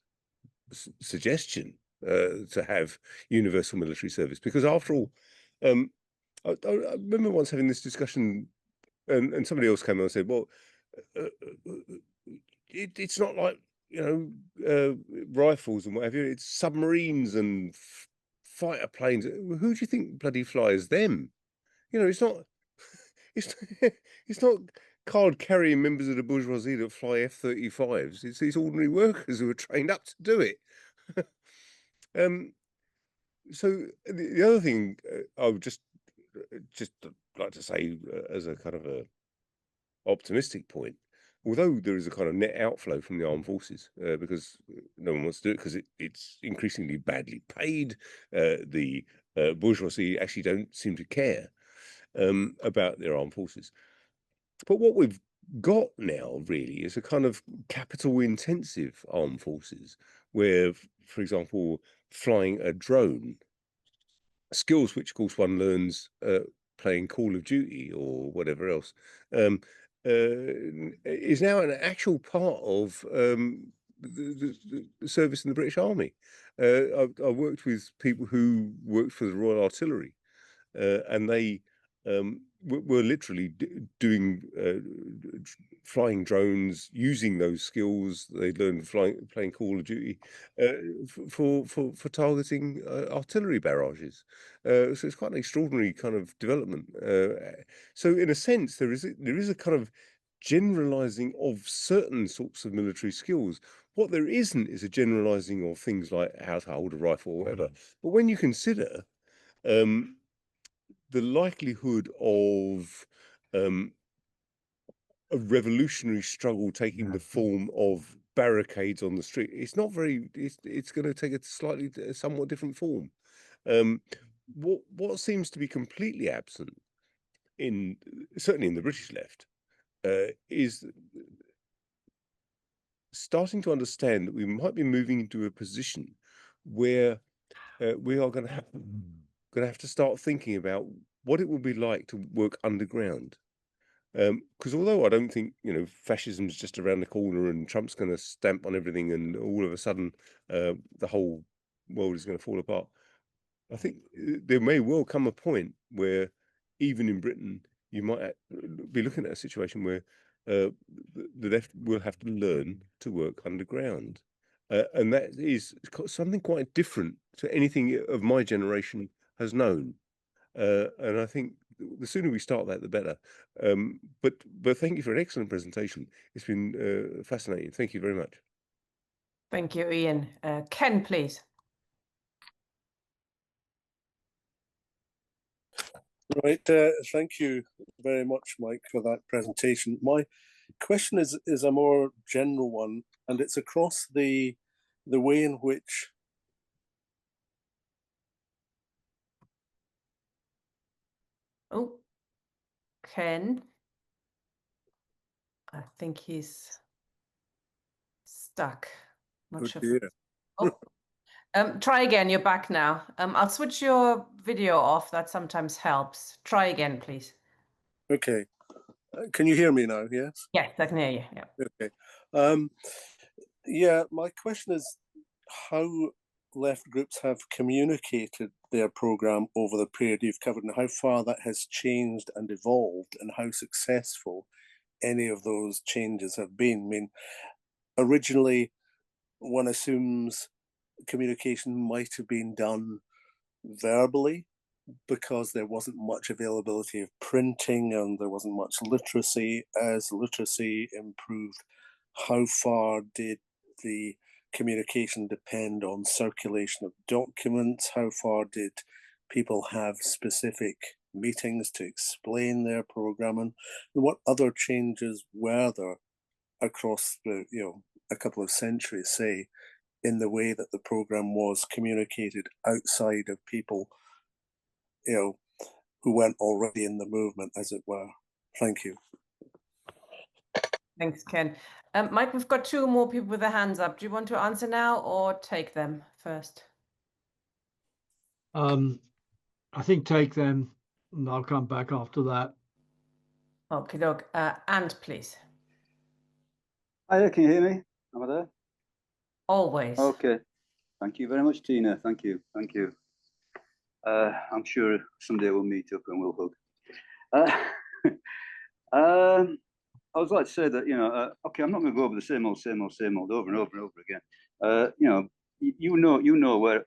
[SPEAKER 5] suggestion to have universal military service, because after all, I remember once having this discussion, and somebody else came on and said, well, it's not like, you know, rifles and what have you, it's submarines and fighter planes. Who do you think bloody flies them? You know, it's not card-carrying members of the bourgeoisie that fly F-35s. It's ordinary workers who are trained up to do it. So the other thing I would just like to say as a kind of a optimistic point, although there is a kind of net outflow from the armed forces because no one wants to do it because it's increasingly badly paid, the bourgeoisie actually don't seem to care about their armed forces. But what we've got now really is a kind of capital intensive armed forces where, for example, flying a drone, skills which of course one learns playing Call of Duty or whatever else, is now an actual part of the service in the British Army. I worked with people who worked for the Royal Artillery, and they were literally doing flying drones, using those skills they learned playing Call of Duty for targeting artillery barrages. So it's quite an extraordinary kind of development. So in a sense, there is a kind of generalizing of certain sorts of military skills. What there isn't is a generalizing of things like how to hold a rifle or whatever. But when you consider the likelihood of a revolutionary struggle taking the form of barricades on the street, it's not very. It's going to take a somewhat different form. What seems to be completely absent certainly in the British left is starting to understand that we might be moving into a position where we are going to have to start thinking about what it will be like to work underground. Because although I don't think, you know, fascism's just around the corner and Trump's going to stamp on everything and all of a sudden the whole world is going to fall apart, I think there may well come a point where even in Britain you might be looking at a situation where the left will have to learn to work underground. And that is something quite different to anything of my generation has known. And I think the sooner we start that, the better. But thank you for an excellent presentation. It's been fascinating. Thank you very much.
[SPEAKER 1] Thank you, Ian. Ken, please.
[SPEAKER 6] Right. Thank you very much, Mike, for that presentation. My question is a more general one, and it's across the way in which
[SPEAKER 1] Oh, Ken, I think he's stuck. Not
[SPEAKER 6] Oh
[SPEAKER 1] sure.
[SPEAKER 6] dear.
[SPEAKER 1] Oh. Try again. You're back now. I'll switch your video off. That sometimes helps. Try again, please.
[SPEAKER 6] Okay. Can you hear me now? Yes.
[SPEAKER 1] Yes, I can hear you. Yeah.
[SPEAKER 6] Okay. Yeah, my question is how left groups have communicated their programme over the period you've covered, and how far that has changed and evolved, and how successful any of those changes have been. I mean, originally, one assumes communication might have been done verbally because there wasn't much availability of printing and there wasn't much literacy. As literacy improved, how far did the communication depend on circulation of documents? How far did people have specific meetings to explain their programming? And what other changes were there across the, a couple of centuries, say, in the way that the program was communicated outside of people, who weren't already in the movement, as it were? Thank you.
[SPEAKER 1] Thanks, Ken. Mike, we've got two more people with their hands up. Do you want to answer now or take them first?
[SPEAKER 2] I think take them, and I'll come back after that.
[SPEAKER 1] Okay, doc. And please.
[SPEAKER 7] Hiya, can you hear me? Am I there?
[SPEAKER 1] Always.
[SPEAKER 7] Okay. Thank you very much, Tina. Thank you. Thank you. I'm sure someday we'll meet up and we'll hug. I would like to say that, okay, I'm not going to go over the same old over and over and over again. You know where,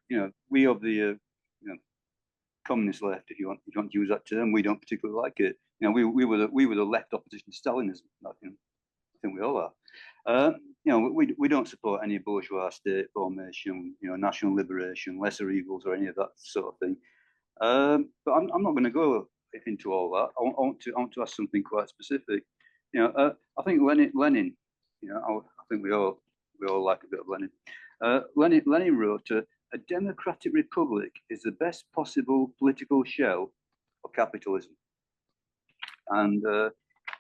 [SPEAKER 7] we of the, communist left, if you want to use that term, we don't particularly like it. We were the left opposition to Stalinism. I think we all are. We don't support any bourgeois state formation, national liberation, lesser evils, or any of that sort of thing. But I'm not going to go into all that. I want to ask something quite specific. I think Lenin. I think we all like a bit of Lenin. Lenin wrote, "A democratic republic is the best possible political shell for capitalism." And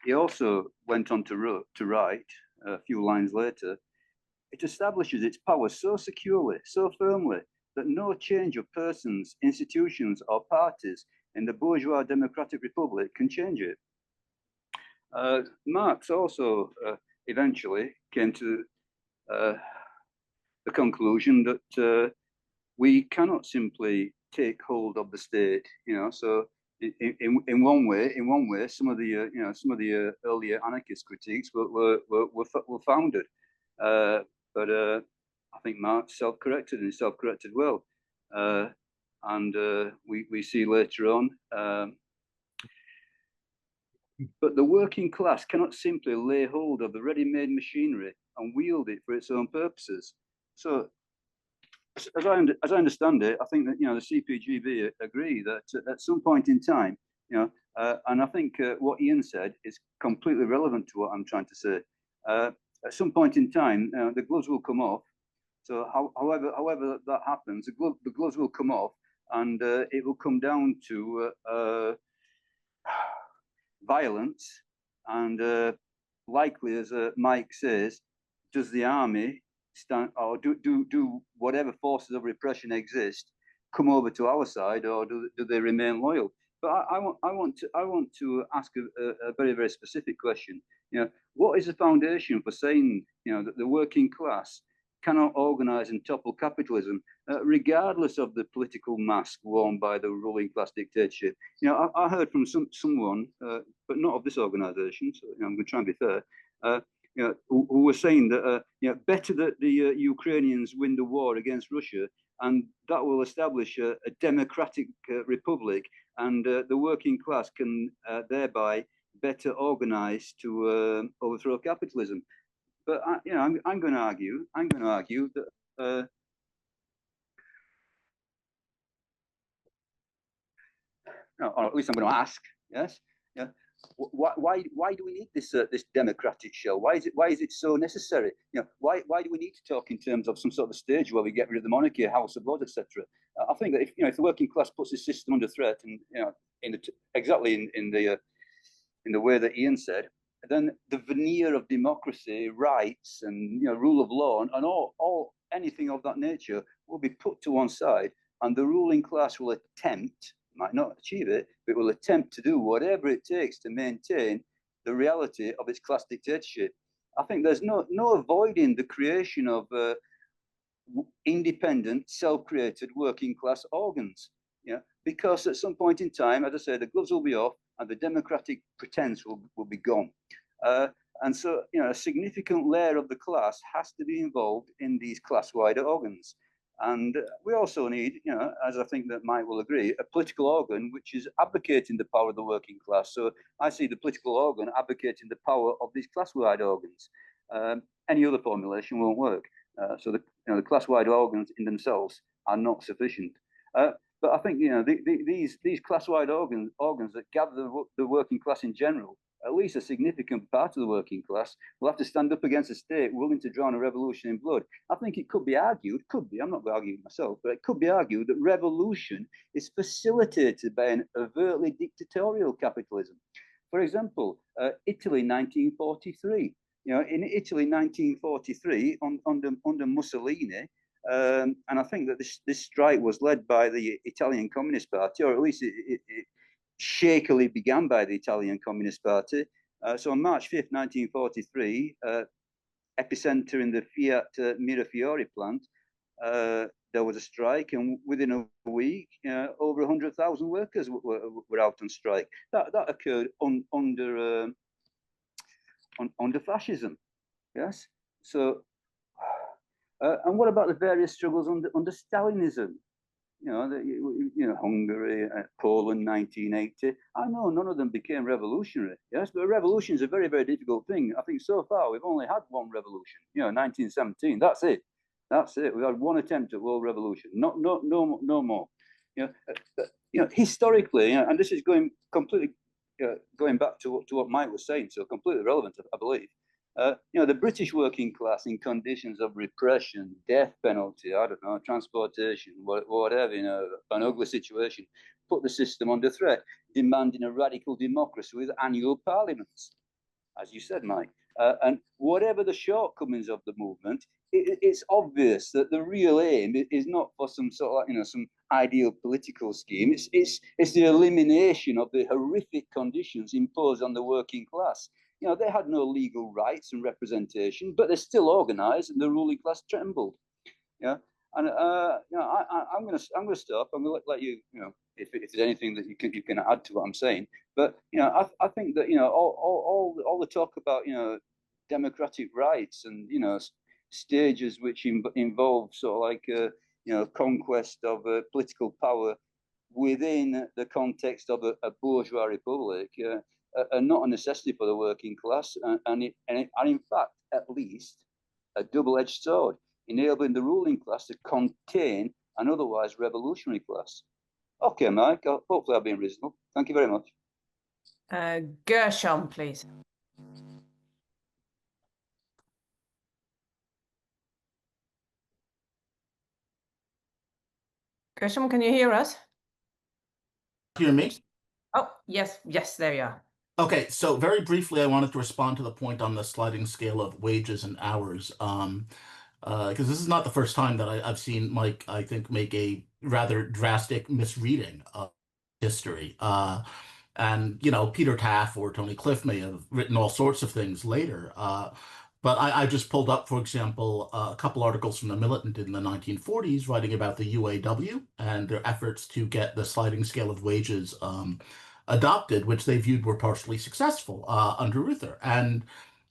[SPEAKER 7] he also went on to write a few lines later, "It establishes its power so securely, so firmly, that no change of persons, institutions, or parties in the bourgeois democratic republic can change it." Marx also eventually came to the conclusion that we cannot simply take hold of the state. So in one way, some of the earlier anarchist critiques were founded, but I think Marx self-corrected, and he self-corrected well, and we see later on. But the working class cannot simply lay hold of the ready-made machinery and wield it for its own purposes. So, as I understand it, I think that the CPGB agree that at some point in time, and I think what Ian said is completely relevant to what I'm trying to say. At some point in time, the gloves will come off. So, however that happens, the gloves will come off, and it will come down to violence, and likely, as Mike says, does the army stand, or do whatever forces of repression exist come over to our side, or do they remain loyal? But I want to ask a very, very specific question. What is the foundation for saying that the working class cannot organize and topple capitalism, regardless of the political mask worn by the ruling class dictatorship? I heard from someone, but not of this organization, so I'm going to try and be fair, who were saying that better that the Ukrainians win the war against Russia, and that will establish a democratic republic, and the working class can thereby better organize to overthrow capitalism. But I'm going to argue that or at least I'm going to ask, yes, why do we need this democratic shell? Why is it so necessary? Why do we need to talk in terms of some sort of stage where we get rid of the monarchy, a House of Lords, etc.? I think that if the working class puts this system under threat, and exactly in the way that Ian said, then the veneer of democracy, rights, and rule of law, and all anything of that nature will be put to one side, and the ruling class will attempt, might not achieve it, but will attempt to do whatever it takes to maintain the reality of its class dictatorship. I think there's no avoiding the creation of independent, self-created working class organs. Because at some point in time, as I say, the gloves will be off and the democratic pretense will be gone. And so, a significant layer of the class has to be involved in these class-wide organs. And we also need, as I think that Mike will agree, a political organ which is advocating the power of the working class. So I see the political organ advocating the power of these class-wide organs. Any other formulation won't work. So the class-wide organs in themselves are not sufficient. But I think these class-wide organs that gather the working class in general, at least a significant part of the working class, will have to stand up against a state willing to drown a revolution in blood. I think it could be argued, I'm not arguing myself, but it could be argued that revolution is facilitated by an overtly dictatorial capitalism. For example, Italy 1943. In Italy 1943, under Mussolini, and I think that this strike was led by the Italian Communist Party, or at least it shakily began by the Italian Communist Party. So on March 5th, 1943, epicenter in the Fiat Mirafiori plant, there was a strike, and within a week, over 100,000 workers were out on strike. That occurred under fascism, yes. So, and what about the various struggles under Stalinism? Hungary, Poland, 1980. I know none of them became revolutionary, yes, but a revolution is a very, very difficult thing. I think so far we've only had one revolution. 1917. That's it. We've had one attempt at world revolution. No more. Historically, and this is going completely going back to what Mike was saying, so completely relevant, I believe. The British working class, in conditions of repression, death penalty, I don't know, transportation, whatever, an ugly situation, put the system under threat, demanding a radical democracy with annual parliaments, as you said, Mike. And whatever the shortcomings of the movement, it's obvious that the real aim is not for some sort of, some ideal political scheme. It's the elimination of the horrific conditions imposed on the working class. They had no legal rights and representation, but they're still organized, and the ruling class trembled. And I'm going to stop. I'm going to let you, if there's anything that you can add to what I'm saying. But I think that all the talk about democratic rights and stages which involve sort of like conquest of political power within the context of a bourgeois republic. Are not a necessity for the working class, and in fact, at least, a double-edged sword, enabling the ruling class to contain an otherwise revolutionary class. Okay, Mike, hopefully I've been reasonable. Thank you very much.
[SPEAKER 1] Gershom, please. Gershom, can you hear us?
[SPEAKER 8] Hear me?
[SPEAKER 1] Oh, yes, there you are.
[SPEAKER 8] Okay, so very briefly, I wanted to respond to the point on the sliding scale of wages and hours, because this is not the first time that I've seen Mike, I think, make a rather drastic misreading of history. And, Peter Taft or Tony Cliff may have written all sorts of things later. But I just pulled up, for example, a couple articles from the Militant in the 1940s writing about the UAW and their efforts to get the sliding scale of wages adopted, which they viewed were partially successful under Reuther. And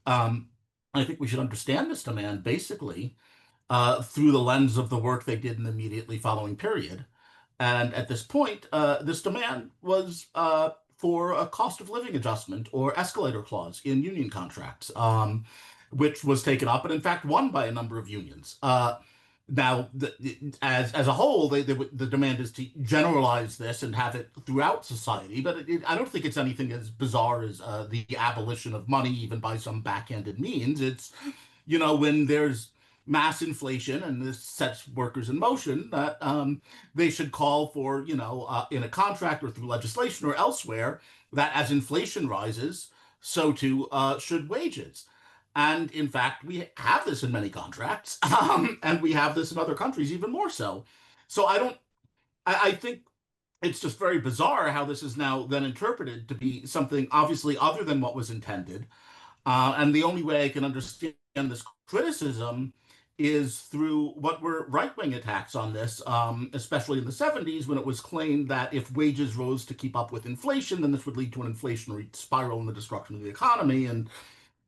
[SPEAKER 8] I think we should understand this demand basically through the lens of the work they did in the immediately following period. And at this point, this demand was for a cost of living adjustment or escalator clause in union contracts, which was taken up and in fact won by a number of unions. Now, as a whole, the demand is to generalize this and have it throughout society, but I don't think it's anything as bizarre as the abolition of money, even by some backhanded means. It's, when there's mass inflation and this sets workers in motion, that they should call for, in a contract or through legislation or elsewhere, that as inflation rises, so too should wages. And in fact, we have this in many contracts, and we have this in other countries even more so. So I think it's just very bizarre how this is now then interpreted to be something obviously other than what was intended. And the only way I can understand this criticism is through what were right-wing attacks on this, especially in the 70s, when it was claimed that if wages rose to keep up with inflation, then this would lead to an inflationary spiral and the destruction of the economy. And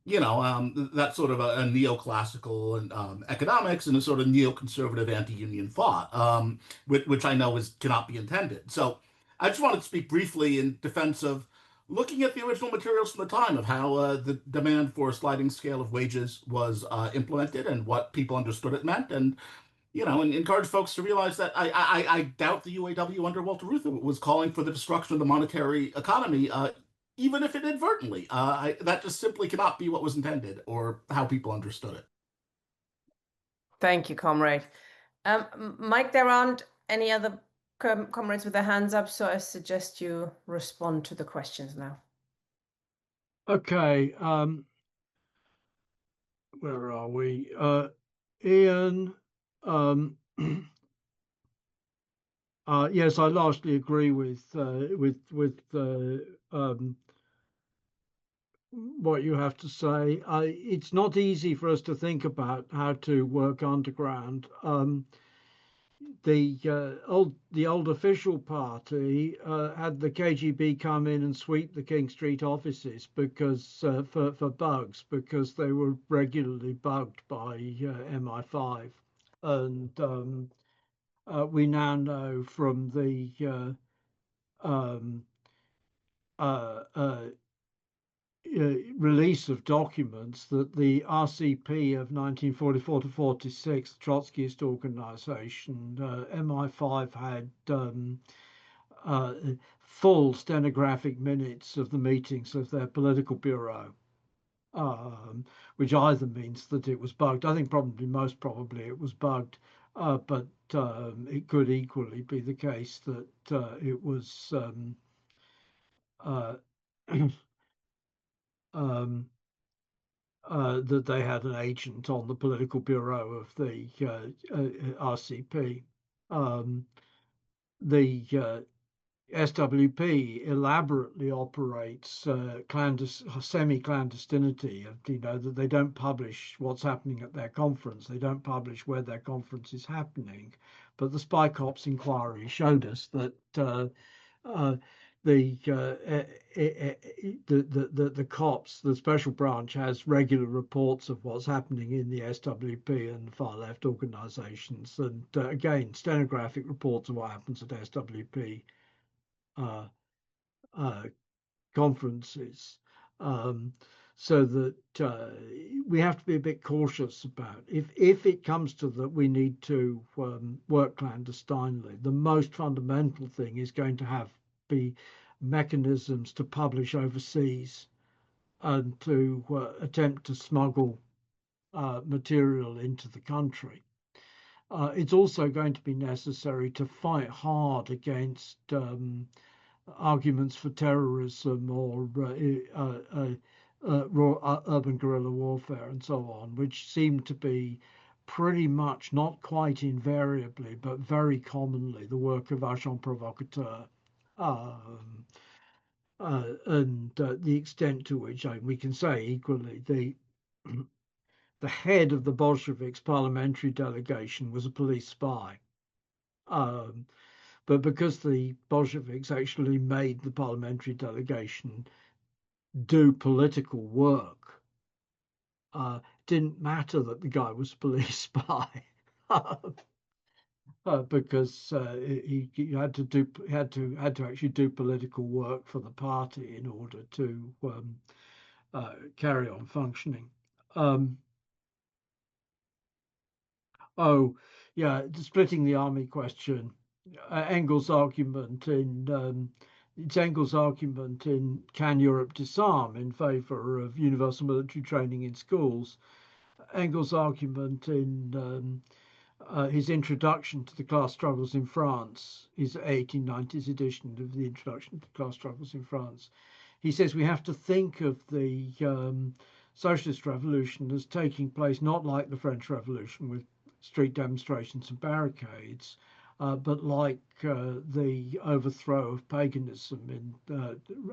[SPEAKER 8] that's sort of a neoclassical and economics and a sort of neoconservative anti-union thought, which I know cannot be intended. So I just wanted to speak briefly in defense of looking at the original materials from the time of how the demand for a sliding scale of wages was implemented and what people understood it meant, and and encourage folks to realize that I doubt the UAW under Walter Reuther was calling for the destruction of the monetary economy, even if inadvertently. That just simply cannot be what was intended or how people understood it.
[SPEAKER 1] Thank you, comrade. Mike, there aren't any other comrades with their hands up, so I suggest you respond to the questions now.
[SPEAKER 2] Okay. Where are we? Ian. Yes, I largely agree with what you have to say. It's not easy for us to think about how to work underground. The old official party had the KGB come in and sweep the King Street offices because for bugs, because they were regularly bugged by MI5, and we now know from the release of documents that the RCP of 1944 to 46, the Trotskyist organization, MI5 had full stenographic minutes of the meetings of their political bureau, which either means that it was bugged. I think most probably it was bugged, but it could equally be the case that it was that they had an agent on the political bureau of the RCP. The SWP elaborately operates semi-clandestinity. That they don't publish what's happening at their conference. They don't publish where their conference is happening. But the Spy Cops inquiry showed us that the cops, the special branch, has regular reports of what's happening in the SWP and far left organizations, and again, stenographic reports of what happens at SWP conferences, so that we have to be a bit cautious about if it comes to that we need to work clandestinely. The most fundamental thing is going to be mechanisms to publish overseas and to attempt to smuggle material into the country. It's also going to be necessary to fight hard against arguments for terrorism or urban guerrilla warfare and so on, which seem to be pretty much, not quite invariably, but very commonly, the work of agents provocateurs. And the extent to which we can say equally the head of the Bolsheviks parliamentary delegation was a police spy. But because the Bolsheviks actually made the parliamentary delegation do political work, didn't matter that the guy was a police spy, because he had to actually do political work for the party in order to carry on functioning. Splitting the army question. Engels' argument in Can Europe Disarm in favor of universal military training in schools. Engels' argument in his introduction to the class struggles in France, his 1890s edition of the Introduction to Class Struggles in France, he says we have to think of the socialist revolution as taking place not like the French Revolution with street demonstrations and barricades, but like the overthrow of paganism in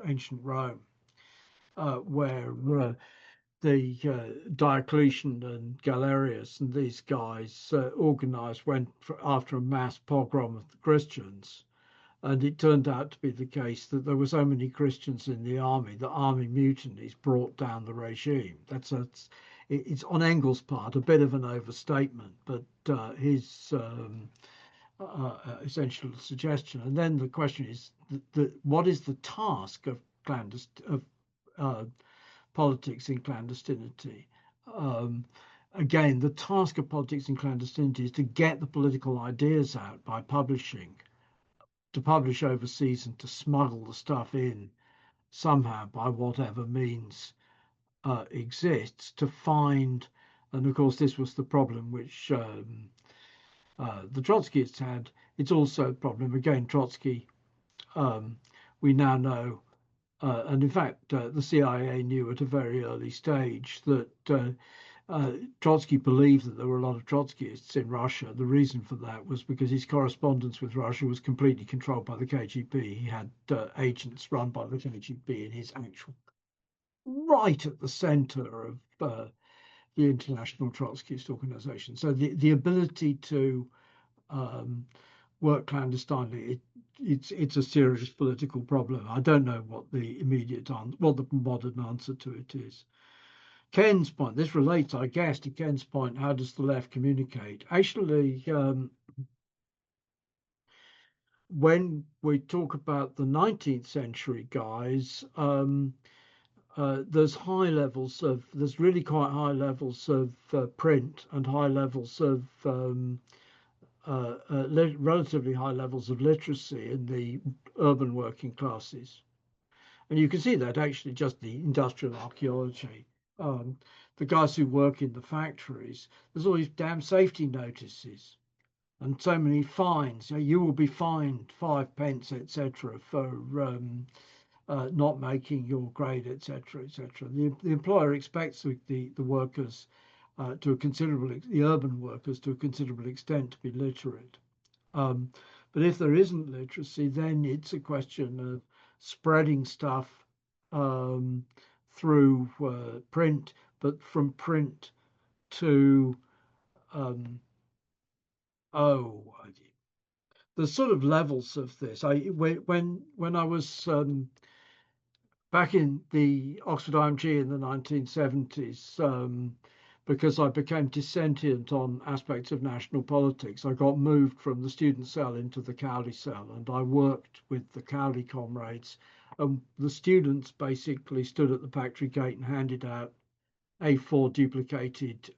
[SPEAKER 2] ancient Rome, where the Diocletian and Galerius and these guys went after a mass pogrom of the Christians. And it turned out to be the case that there were so many Christians in the army that army mutinies brought down the regime. It's on Engels' part a bit of an overstatement, but his essential suggestion. And then the question is, what is the task of politics in clandestinity? Again, the task of politics in clandestinity is to get the political ideas out by publishing, to publish overseas and to smuggle the stuff in somehow by whatever means exists, to find, and of course this was the problem which the Trotskyists had. It's also a problem, again, Trotsky, we now know, and in fact the CIA knew at a very early stage that Trotsky believed that there were a lot of Trotskyists in Russia. The reason for that was because his correspondence with Russia was completely controlled by the KGB. He had agents run by the KGB in his actual, right at the center of the international Trotskyist organization. So the ability to work clandestinely, it's a serious political problem. I don't know what the modern answer to it is. Ken's point, this relates, I guess, to Ken's point, how does the left communicate? Actually, when we talk about the 19th century guys, there's really quite high levels of print and high levels of relatively high levels of literacy in the urban working classes. And you can see that actually just the industrial archaeology. The guys who work in the factories, there's all these damn safety notices and so many fines. You will be fined 5 pence, etc., for not making your grade, etc., etc. The employer expects the workers the urban workers to a considerable extent to be literate. But if there isn't literacy, then it's a question of spreading stuff through print, but from print to the sort of levels of this. When I was back in the Oxford IMG in the 1970s, because I became dissentient on aspects of national politics, I got moved from the student cell into the Cowley cell, and I worked with the Cowley comrades. The students basically stood at the factory gate and handed out A4 duplicated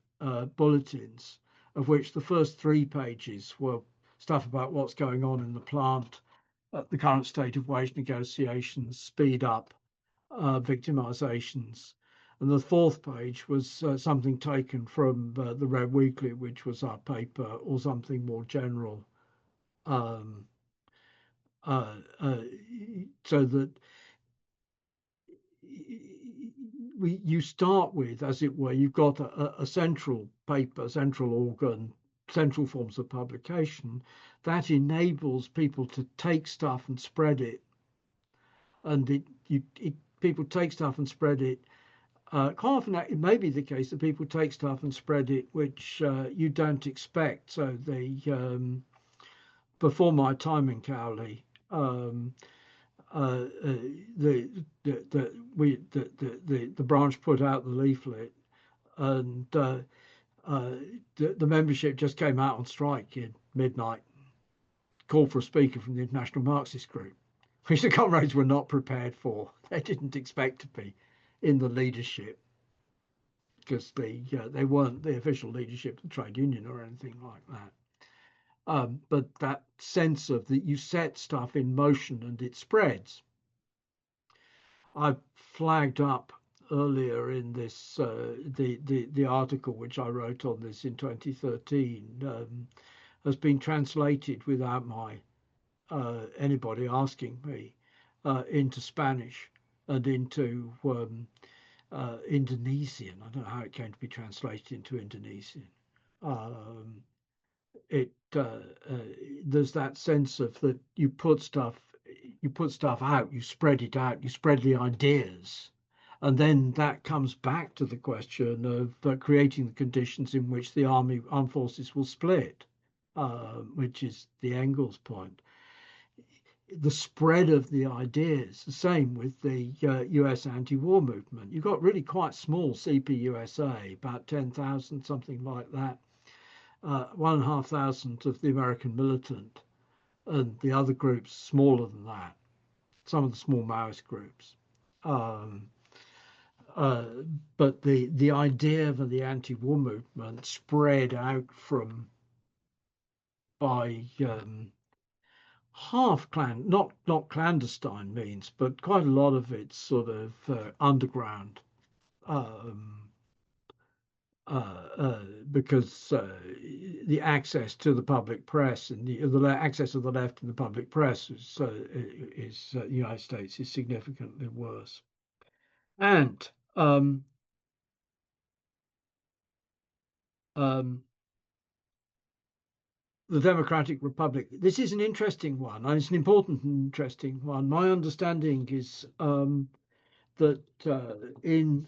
[SPEAKER 2] bulletins, of which the first 3 pages were stuff about what's going on in the plant, the current state of wage negotiations, speed up, victimizations. And the 4th page was something taken from the Red Weekly, which was our paper, or something more general. So that you start with, as it were, you've got a central paper, central organ, central forms of publication that enables people to take stuff and spread it. And people take stuff and spread it. Quite often it may be the case that people take stuff and spread it which you don't expect. So before my time in Cowley, the branch put out the leaflet, and the membership just came out on strike at midnight, called for a speaker from the International Marxist Group, which the comrades were not prepared for. They didn't expect to be in the leadership, because they weren't the official leadership of the trade union or anything like that. But that sense of that you set stuff in motion and it spreads. I flagged up earlier in this the article which I wrote on this in 2013 has been translated without my anybody asking me into Spanish. and into Indonesian. I don't know how it came to be translated into Indonesian. There's that sense of that you put stuff out, you spread it out, you spread the ideas, and then that comes back to the question of creating the conditions in which the armed forces will split, which is the Engels point. The spread of the ideas, the same with the US anti-war movement. You've got really quite small CPUSA, about 10,000, something like that. 1,500 of the American militant, and the other groups smaller than that. Some of the small Maoist groups. But the idea of the anti-war movement spread out from by not clandestine means, but quite a lot of it's sort of underground. Because the access to the public press and the access of the left in the public press is the United States is significantly worse. And the Democratic Republic. This is an interesting one, and it's an important and interesting one. My understanding is that in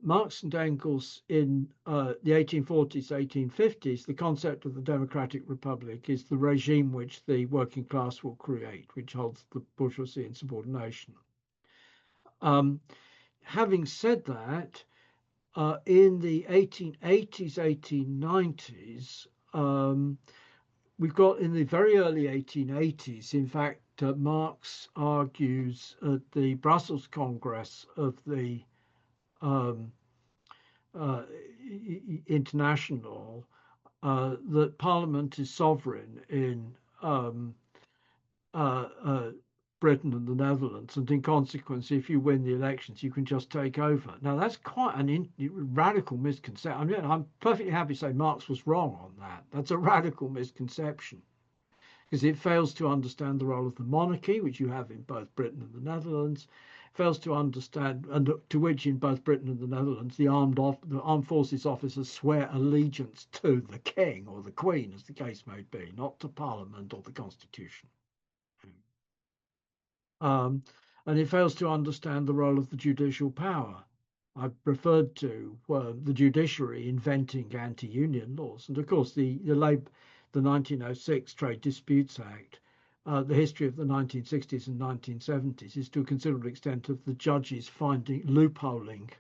[SPEAKER 2] Marx and Engels in the 1840s, 1850s, the concept of the Democratic Republic is the regime which the working class will create, which holds the bourgeoisie in subordination. Having said that, in the 1880s, 1890s, we've got in the very early 1880s, in fact, Marx argues at the Brussels Congress of the International that Parliament is sovereign in Britain and the Netherlands, and in consequence, if you win the elections, you can just take over. Now, that's quite an radical misconception. I mean, I'm perfectly happy to say Marx was wrong on that. That's a radical misconception, because it fails to understand the role of the monarchy, which you have in both Britain and the Netherlands, fails to understand, and to which in both Britain and the Netherlands, the armed forces officers swear allegiance to the king or the queen, as the case may be, not to Parliament or the Constitution. And it fails to understand the role of the judicial power. I referred to the judiciary inventing anti-union laws, and of course the 1906 Trade Disputes Act, the history of the 1960s and 1970s is to a considerable extent of the judges loopholing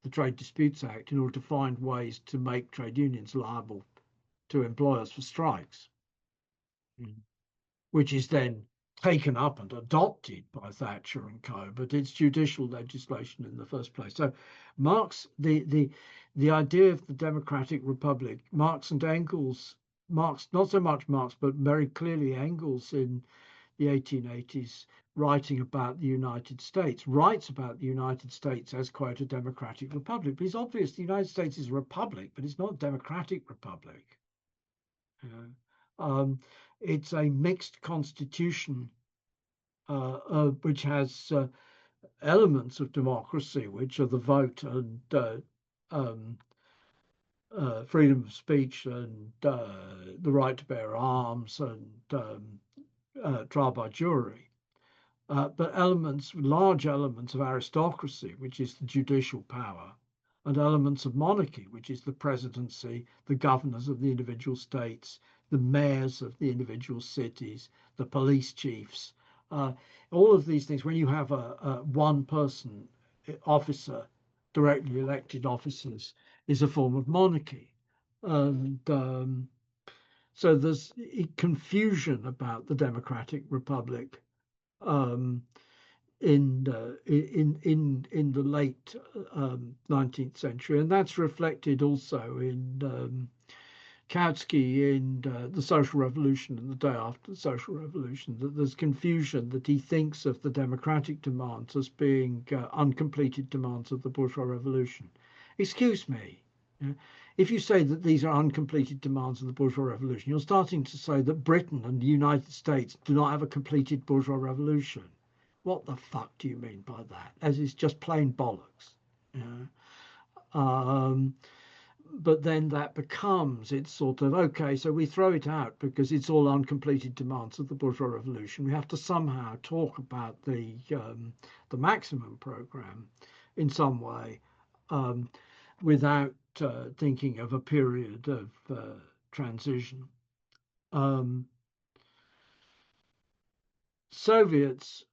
[SPEAKER 2] the Trade Disputes Act in order to find ways to make trade unions liable to employers for strikes, which is then taken up and adopted by Thatcher and co, but it's judicial legislation in the first place. So Marx, the idea of the Democratic Republic, Marx and Engels, Marx, not so much Marx, but very clearly Engels in the 1880s, writing about the United States, writes about the United States as, quote, a democratic republic. But it's obvious the United States is a republic, but it's not a democratic republic. It's a mixed constitution, which has elements of democracy, which are the vote and freedom of speech and the right to bear arms and trial by jury. But large elements of aristocracy, which is the judicial power, and elements of monarchy, which is the presidency, the governors of the individual states, the mayors of the individual cities, the police chiefs, all of these things. When you have a one-person officer, directly elected officers, is a form of monarchy. And so there's confusion about the Democratic Republic in the late 19th century, and that's reflected also in Kautsky in the Social Revolution and the Day After the Social Revolution, that there's confusion, that he thinks of the democratic demands as being uncompleted demands of the bourgeois revolution. Excuse me, if you say that these are uncompleted demands of the bourgeois revolution, you're starting to say that Britain and the United States do not have a completed bourgeois revolution. what the fuck do you mean by that? As is just plain bollocks. You know? But then that becomes, it's sort of, okay, so we throw it out because it's all uncompleted demands of the bourgeois revolution. We have to somehow talk about the maximum program in some way, without thinking of a period of transition. Soviets,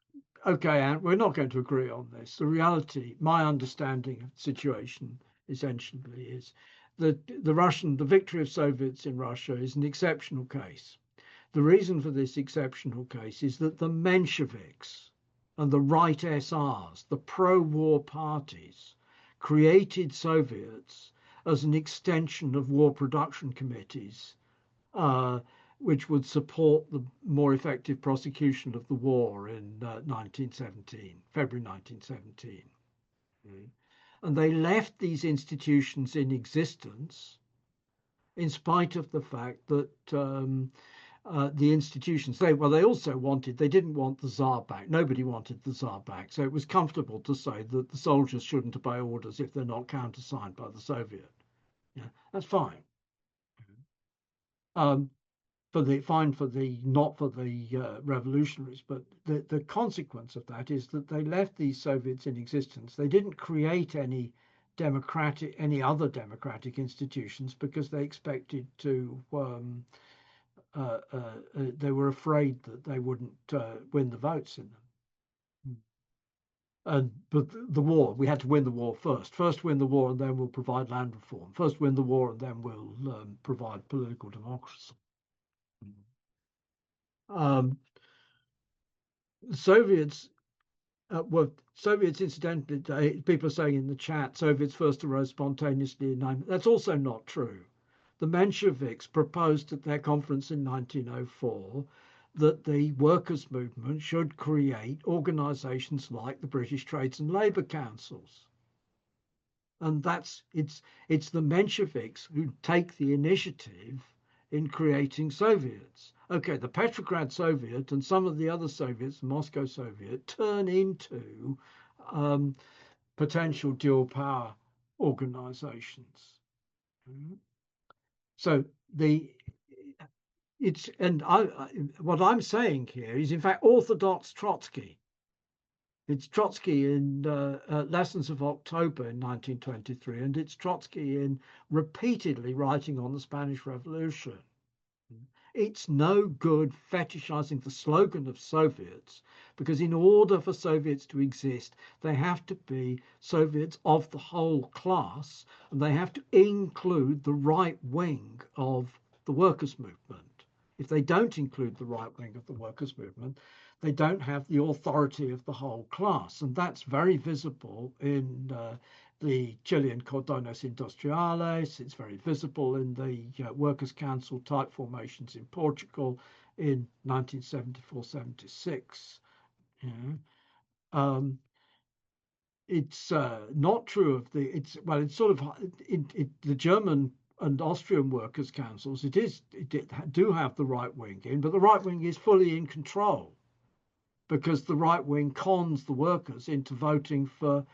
[SPEAKER 2] okay, and we're not going to agree on this. The reality, my understanding of the situation essentially is that the victory of Soviets in Russia is an exceptional case. The reason for this exceptional case is that the Mensheviks and the right SRs, the pro-war parties, created Soviets as an extension of war production committees, which would support the more effective prosecution of the war in 1917, February 1917. And they left these institutions in existence in spite of the fact that the institutions, they didn't want the Tsar back. Nobody wanted the Tsar back. So it was comfortable to say that the soldiers shouldn't obey orders if they're not countersigned by the Soviet. Yeah, that's fine. Not for the revolutionaries, but the consequence of that is that they left these Soviets in existence. They didn't create any other democratic institutions because they expected to. They were afraid that they wouldn't win the votes in them. But the war, we had to win the war first. First win the war, and then we'll provide land reform. First win the war, and then we'll provide political democracy. Soviets incidentally, people are saying in the chat, Soviets first arose spontaneously in 19. That's also not true. The Mensheviks proposed at their conference in 1904 that the workers' movement should create organizations like the British Trades and Labour Councils. And it's the Mensheviks who take the initiative in creating Soviets. Okay, the Petrograd Soviet and some of the other Soviets, the Moscow Soviet, turn into potential dual power organizations. So what I'm saying here is, in fact, orthodox Trotsky. It's Trotsky in Lessons of October in 1923, and it's Trotsky in repeatedly writing on the Spanish Revolution. It's no good fetishizing the slogan of Soviets, because in order for Soviets to exist, they have to be Soviets of the whole class, and they have to include the right wing of the workers' movement. If they don't include the right wing of the workers' movement, they don't have the authority of the whole class. And that's very visible in the Chilean Cordones Industriales. It's very visible in the Workers' Council type formations in Portugal in 1974-76. It's not true of the German and Austrian workers' councils. It do have the right wing in, but the right wing is fully in control, because the right wing cons the workers into voting for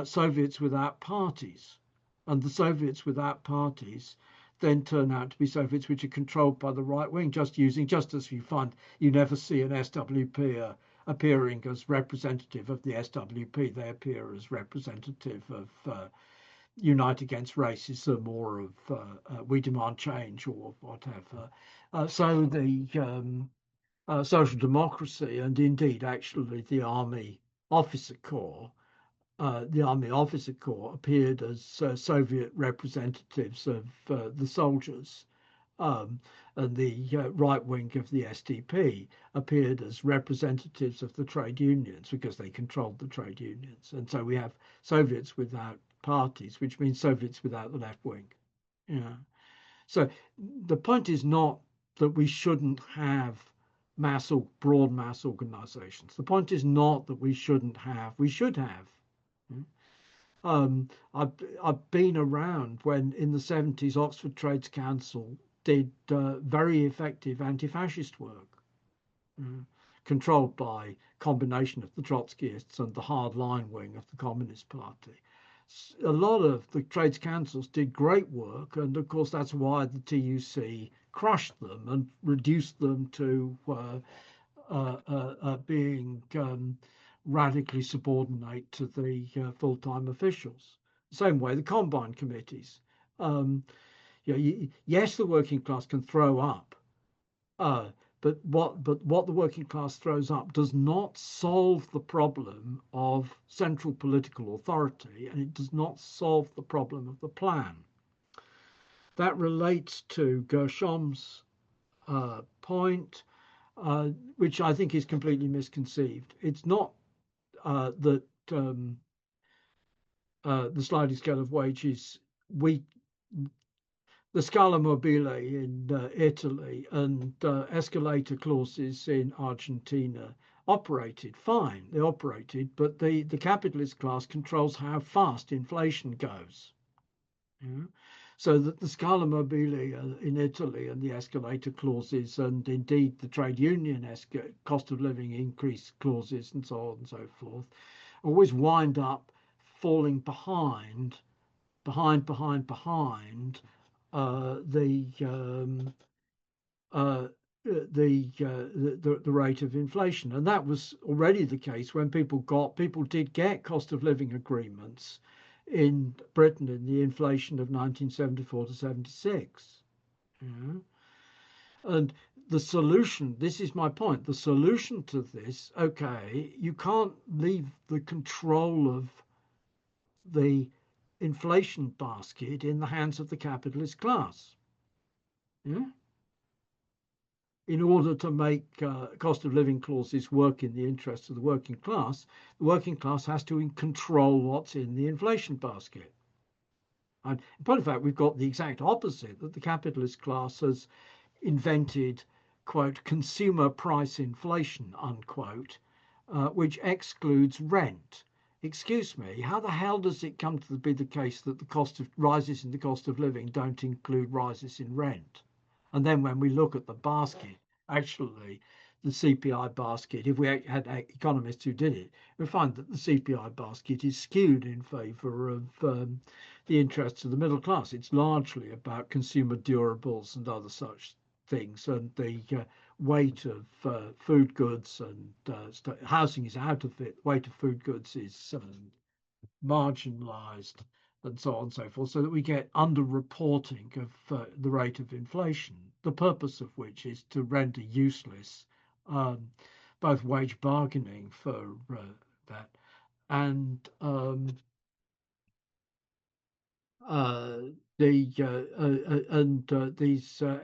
[SPEAKER 2] Soviets without parties. And the Soviets without parties then turn out to be Soviets which are controlled by the right wing, just as you find you never see an SWP appearing as representative of the SWP. They appear as representative of Unite Against Racism or of We Demand Change or whatever. So the social democracy, and indeed actually the Army Officer Corps, appeared as Soviet representatives of the soldiers, and the right wing of the SDP appeared as representatives of the trade unions, because they controlled the trade unions. And so we have Soviets without parties, which means Soviets without the left wing. So the point is not that we shouldn't have broad mass organizations. The point is not that we should have. I've been around when in the 70s Oxford Trades Council did very effective anti-fascist work, controlled by combination of the Trotskyists and the hardline wing of the Communist Party. A lot of the trades councils did great work, and of course that's why the TUC crushed them and reduced them to being radically subordinate to the full-time officials. Same way the combine committees. Yes, the working class can throw up, but what the working class throws up does not solve the problem of central political authority, and it does not solve the problem of the plan. That relates to Gershom's point, which I think is completely misconceived. It's not that the sliding scale of wages, the Scala Mobile in Italy and escalator clauses in Argentina operated fine. They operated, but the capitalist class controls how fast inflation goes. Yeah? So that the Scala Mobile in Italy and the escalator clauses, and indeed the trade union cost of living increase clauses and so on and so forth, always wind up falling behind the rate of inflation. And that was already the case when people did get cost of living agreements in Britain in the inflation of 1974 to 76. Yeah. And the solution, this is my point, the solution to this, okay, you can't leave the control of the inflation basket in the hands of the capitalist class. Yeah? In order to make cost of living clauses work in the interests of the working class has to control what's in the inflation basket. And in point of fact, we've got the exact opposite, that the capitalist class has invented, quote, consumer price inflation, unquote, which excludes rent. Excuse me, how the hell does it come to be the case that the rises in the cost of living don't include rises in rent? And then when we look at the basket, actually, the CPI basket, if we had economists who did it, we find that the CPI basket is skewed in favor of the interests of the middle class. It's largely about consumer durables and other such things, and the weight of food goods and housing is out of it. Weight of food goods is marginalized, and so on and so forth, so that we get underreporting of the rate of inflation, the purpose of which is to render useless both wage bargaining for that and these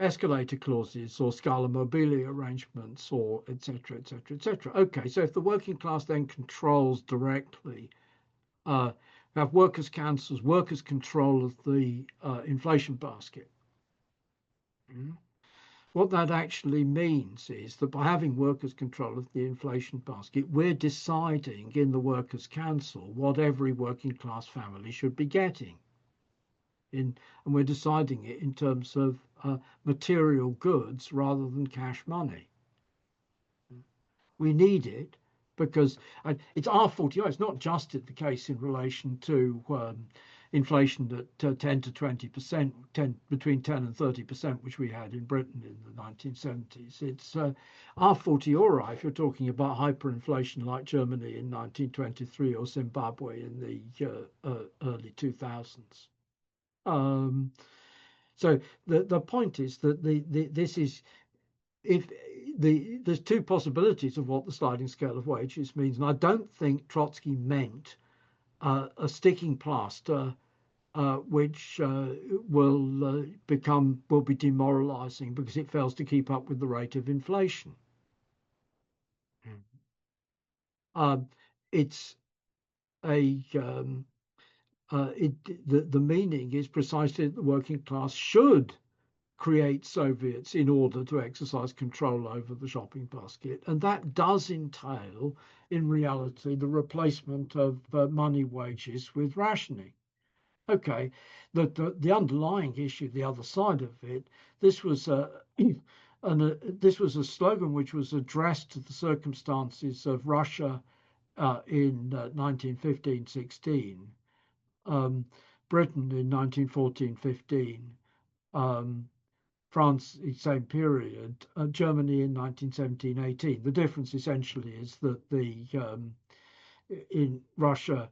[SPEAKER 2] escalator clauses or Scala Mobile arrangements, or etc., etc., etc. Okay, so if the working class then controls directly, have workers' councils, workers' control of the inflation basket. What that actually means is that by having workers' control of the inflation basket, we're deciding in the workers' council what every working class family should be getting. And we're deciding it in terms of material goods rather than cash money. We need it because it's R40. It's not just the case in relation to inflation at 10 to 20%, between 10 and 30%, which we had in Britain in the 1970s. It's R40 if you're talking about hyperinflation like Germany in 1923 or Zimbabwe in the early 2000s. So the point is that this is, there's two possibilities of what the sliding scale of wages means, and I don't think Trotsky meant a sticking plaster which will be demoralizing because it fails to keep up with the rate of inflation. It's a the meaning is precisely that the working class should create Soviets in order to exercise control over the shopping basket. And that does entail, in reality, the replacement of money wages with rationing. Okay, the underlying issue, the other side of it, this was And this was a slogan which was addressed to the circumstances of Russia in 1915-16, Britain in 1914-15, France, same period, Germany in 1917-18. The difference essentially is that in Russia,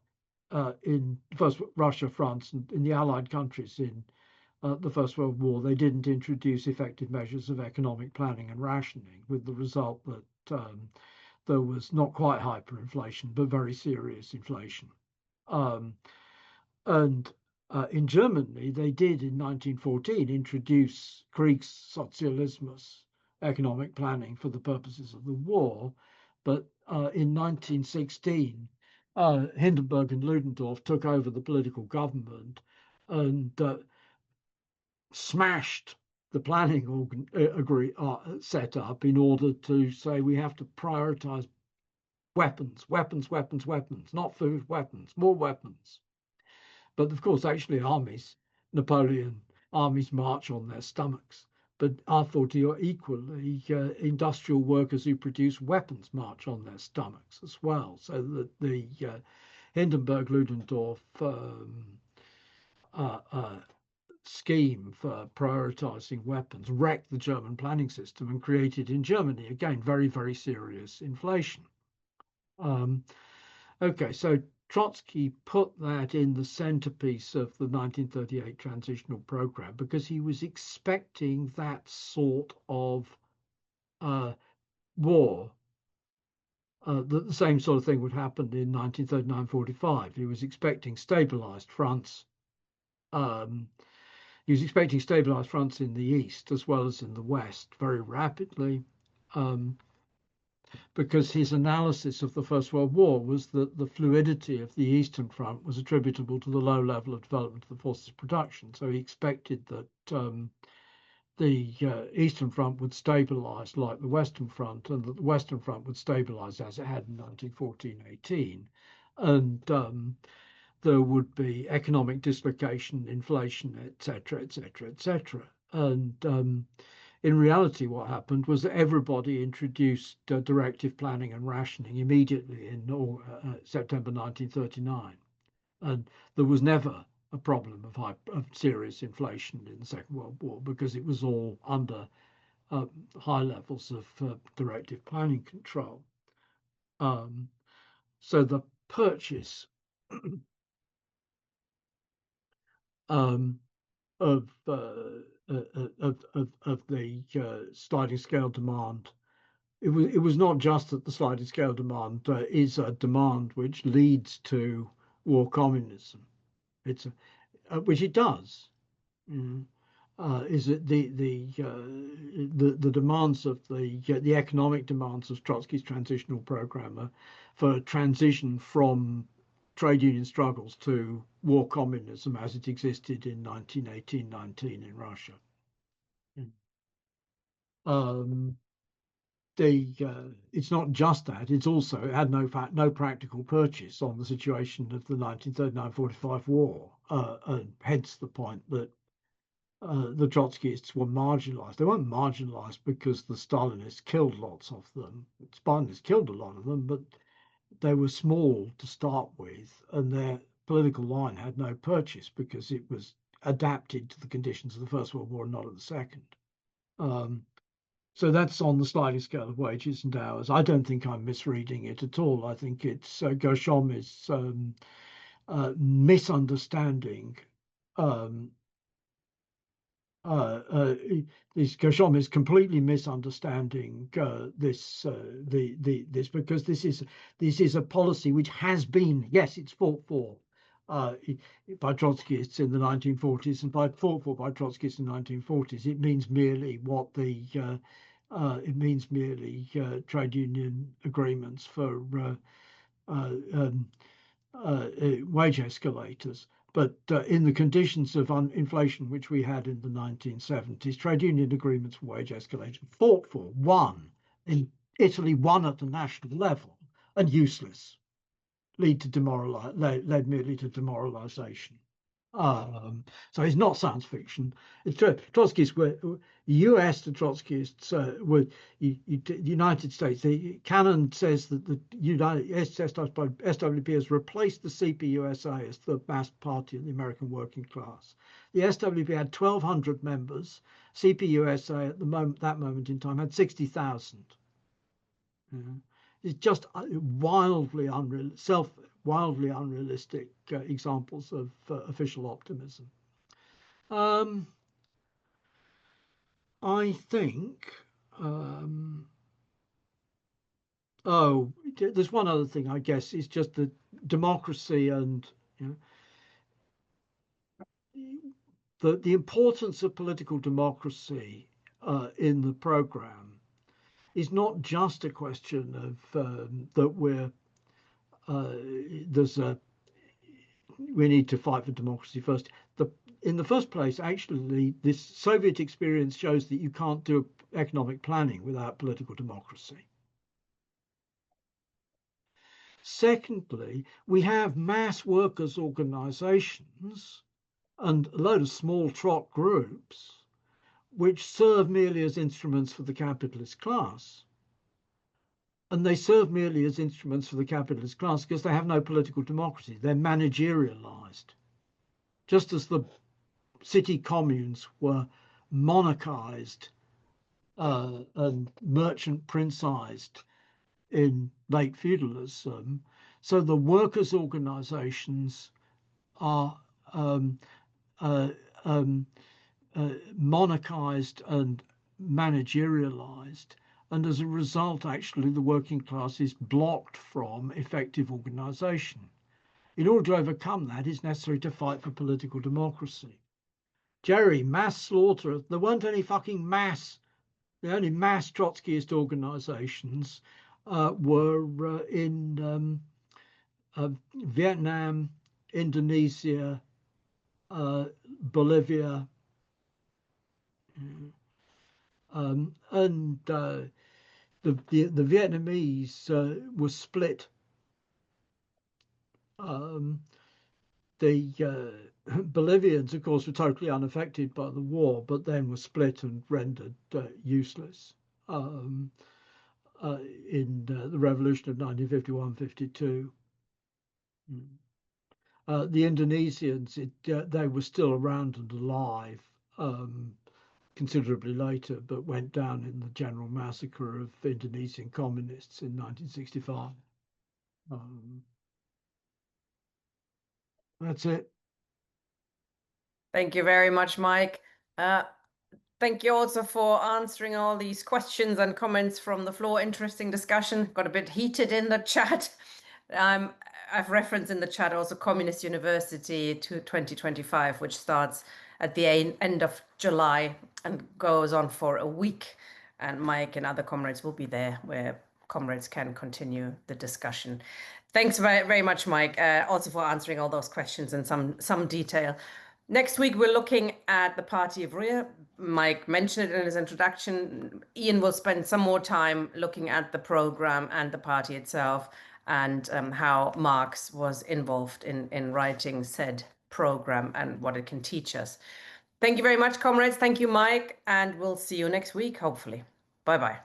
[SPEAKER 2] in first Russia, France, and in the Allied countries in the First World War, they didn't introduce effective measures of economic planning and rationing, with the result that there was not quite hyperinflation, but very serious inflation. And in Germany, they did in 1914 introduce Kriegssozialismus, economic planning for the purposes of the war. But in 1916, Hindenburg and Ludendorff took over the political government and smashed the planning set up in order to say we have to prioritize weapons, not food, weapons, more weapons. But of course, actually, Napoleon armies march on their stomachs. But I thought equally, industrial workers who produce weapons march on their stomachs as well. So that the Hindenburg-Ludendorff scheme for prioritizing weapons wrecked the German planning system and created in Germany, again, very, very serious inflation. Okay, so Trotsky put that in the centerpiece of the 1938 transitional program because he was expecting that sort of war. The same sort of thing would happen in 1939-45. He was expecting stabilized fronts. He was expecting stabilized fronts in the east as well as in the west very rapidly. Because his analysis of the First World War was that the fluidity of the Eastern Front was attributable to the low level of development of the forces of production. So he expected that the Eastern Front would stabilize like the Western Front, and that the Western Front would stabilize as it had in 1914-18. And there would be economic dislocation, inflation, etc., etc., etc. And in reality, what happened was that everybody introduced directive planning and rationing immediately in September 1939. And there was never a problem of serious inflation in the Second World War because it was all under high levels of directive planning control. So the purchase of the sliding scale demand. It was not just that the sliding scale demand is a demand which leads to war communism. It's which it does. Is it the demands of the economic demands of Trotsky's transitional program for transition from trade union struggles to war communism as it existed in 1918-19 in Russia. It's not just that; it's also it had no practical purchase on the situation of the 1939-45 war, and hence the point that the Trotskyists were marginalized. They weren't marginalized because the Stalinists killed lots of them. Stalinists killed a lot of them, but they were small to start with, and their political line had no purchase because it was adapted to the conditions of the First World War and not of the Second. So that's on the sliding scale of wages and hours. I don't think I'm misreading it at all. I think it's Gershom is misunderstanding. Gershom is completely misunderstanding this because this is a policy which has been, yes, it's fought for by Trotskyists in the 1940s and fought for by Trotskyists in the 1940s. It means merely what trade union agreements for wage escalators. But in the conditions of inflation which we had in the 1970s, trade union agreements for wage escalation fought for, won in Italy, won at the national level, and useless, led merely to demoralization. So it's not science fiction. It's Trotskyists were U.S. to Trotskyists were United States. The canon says that the SWP has replaced the CPUSA as the mass party of the American working class. The SWP had 1,200 members. CPUSA at that moment in time had 60,000. It's just wildly unrealistic examples of official optimism. I think. There's one other thing, I guess, is just the democracy and the importance of political democracy in the program is not just a question of that we need to fight for democracy first. In the first place, actually, this Soviet experience shows that you can't do economic planning without political democracy. Secondly, we have mass workers' organizations and a load of small trot groups which serve merely as instruments for the capitalist class. And they serve merely as instruments for the capitalist class because they have no political democracy. They're managerialized. Just as the city communes were monarchized and merchant princeized in late feudalism, so the workers' organizations are monarchized and managerialized, and as a result, actually, the working class is blocked from effective organization. In order to overcome that, it's necessary to fight for political democracy. Jerry, mass slaughter. There weren't any fucking mass. The only mass Trotskyist organizations were in Vietnam, Indonesia, Bolivia, and the Vietnamese were split. The Bolivians, of course, were totally unaffected by the war, but then were split and rendered useless in the revolution of 1951-52. The Indonesians, they were still around and alive considerably later, but went down in the general massacre of Indonesian communists in 1965. That's it.
[SPEAKER 1] Thank you very much, Mike. Thank you also for answering all these questions and comments from the floor. Interesting discussion. Got a bit heated in the chat. I've referenced in the chat also Communist University to 2025, which starts at the end of July and goes on for a week. And Mike and other comrades will be there where comrades can continue the discussion. Thanks very much, Mike, also for answering all those questions in some detail. Next week, we're looking at the Party of Rear. Mike mentioned it in his introduction. Ian will spend some more time looking at the program and the party itself and how Marx was involved in writing said program and what it can teach us. Thank you very much, comrades. Thank you, Mike, and we'll see you next week, hopefully. Bye-bye.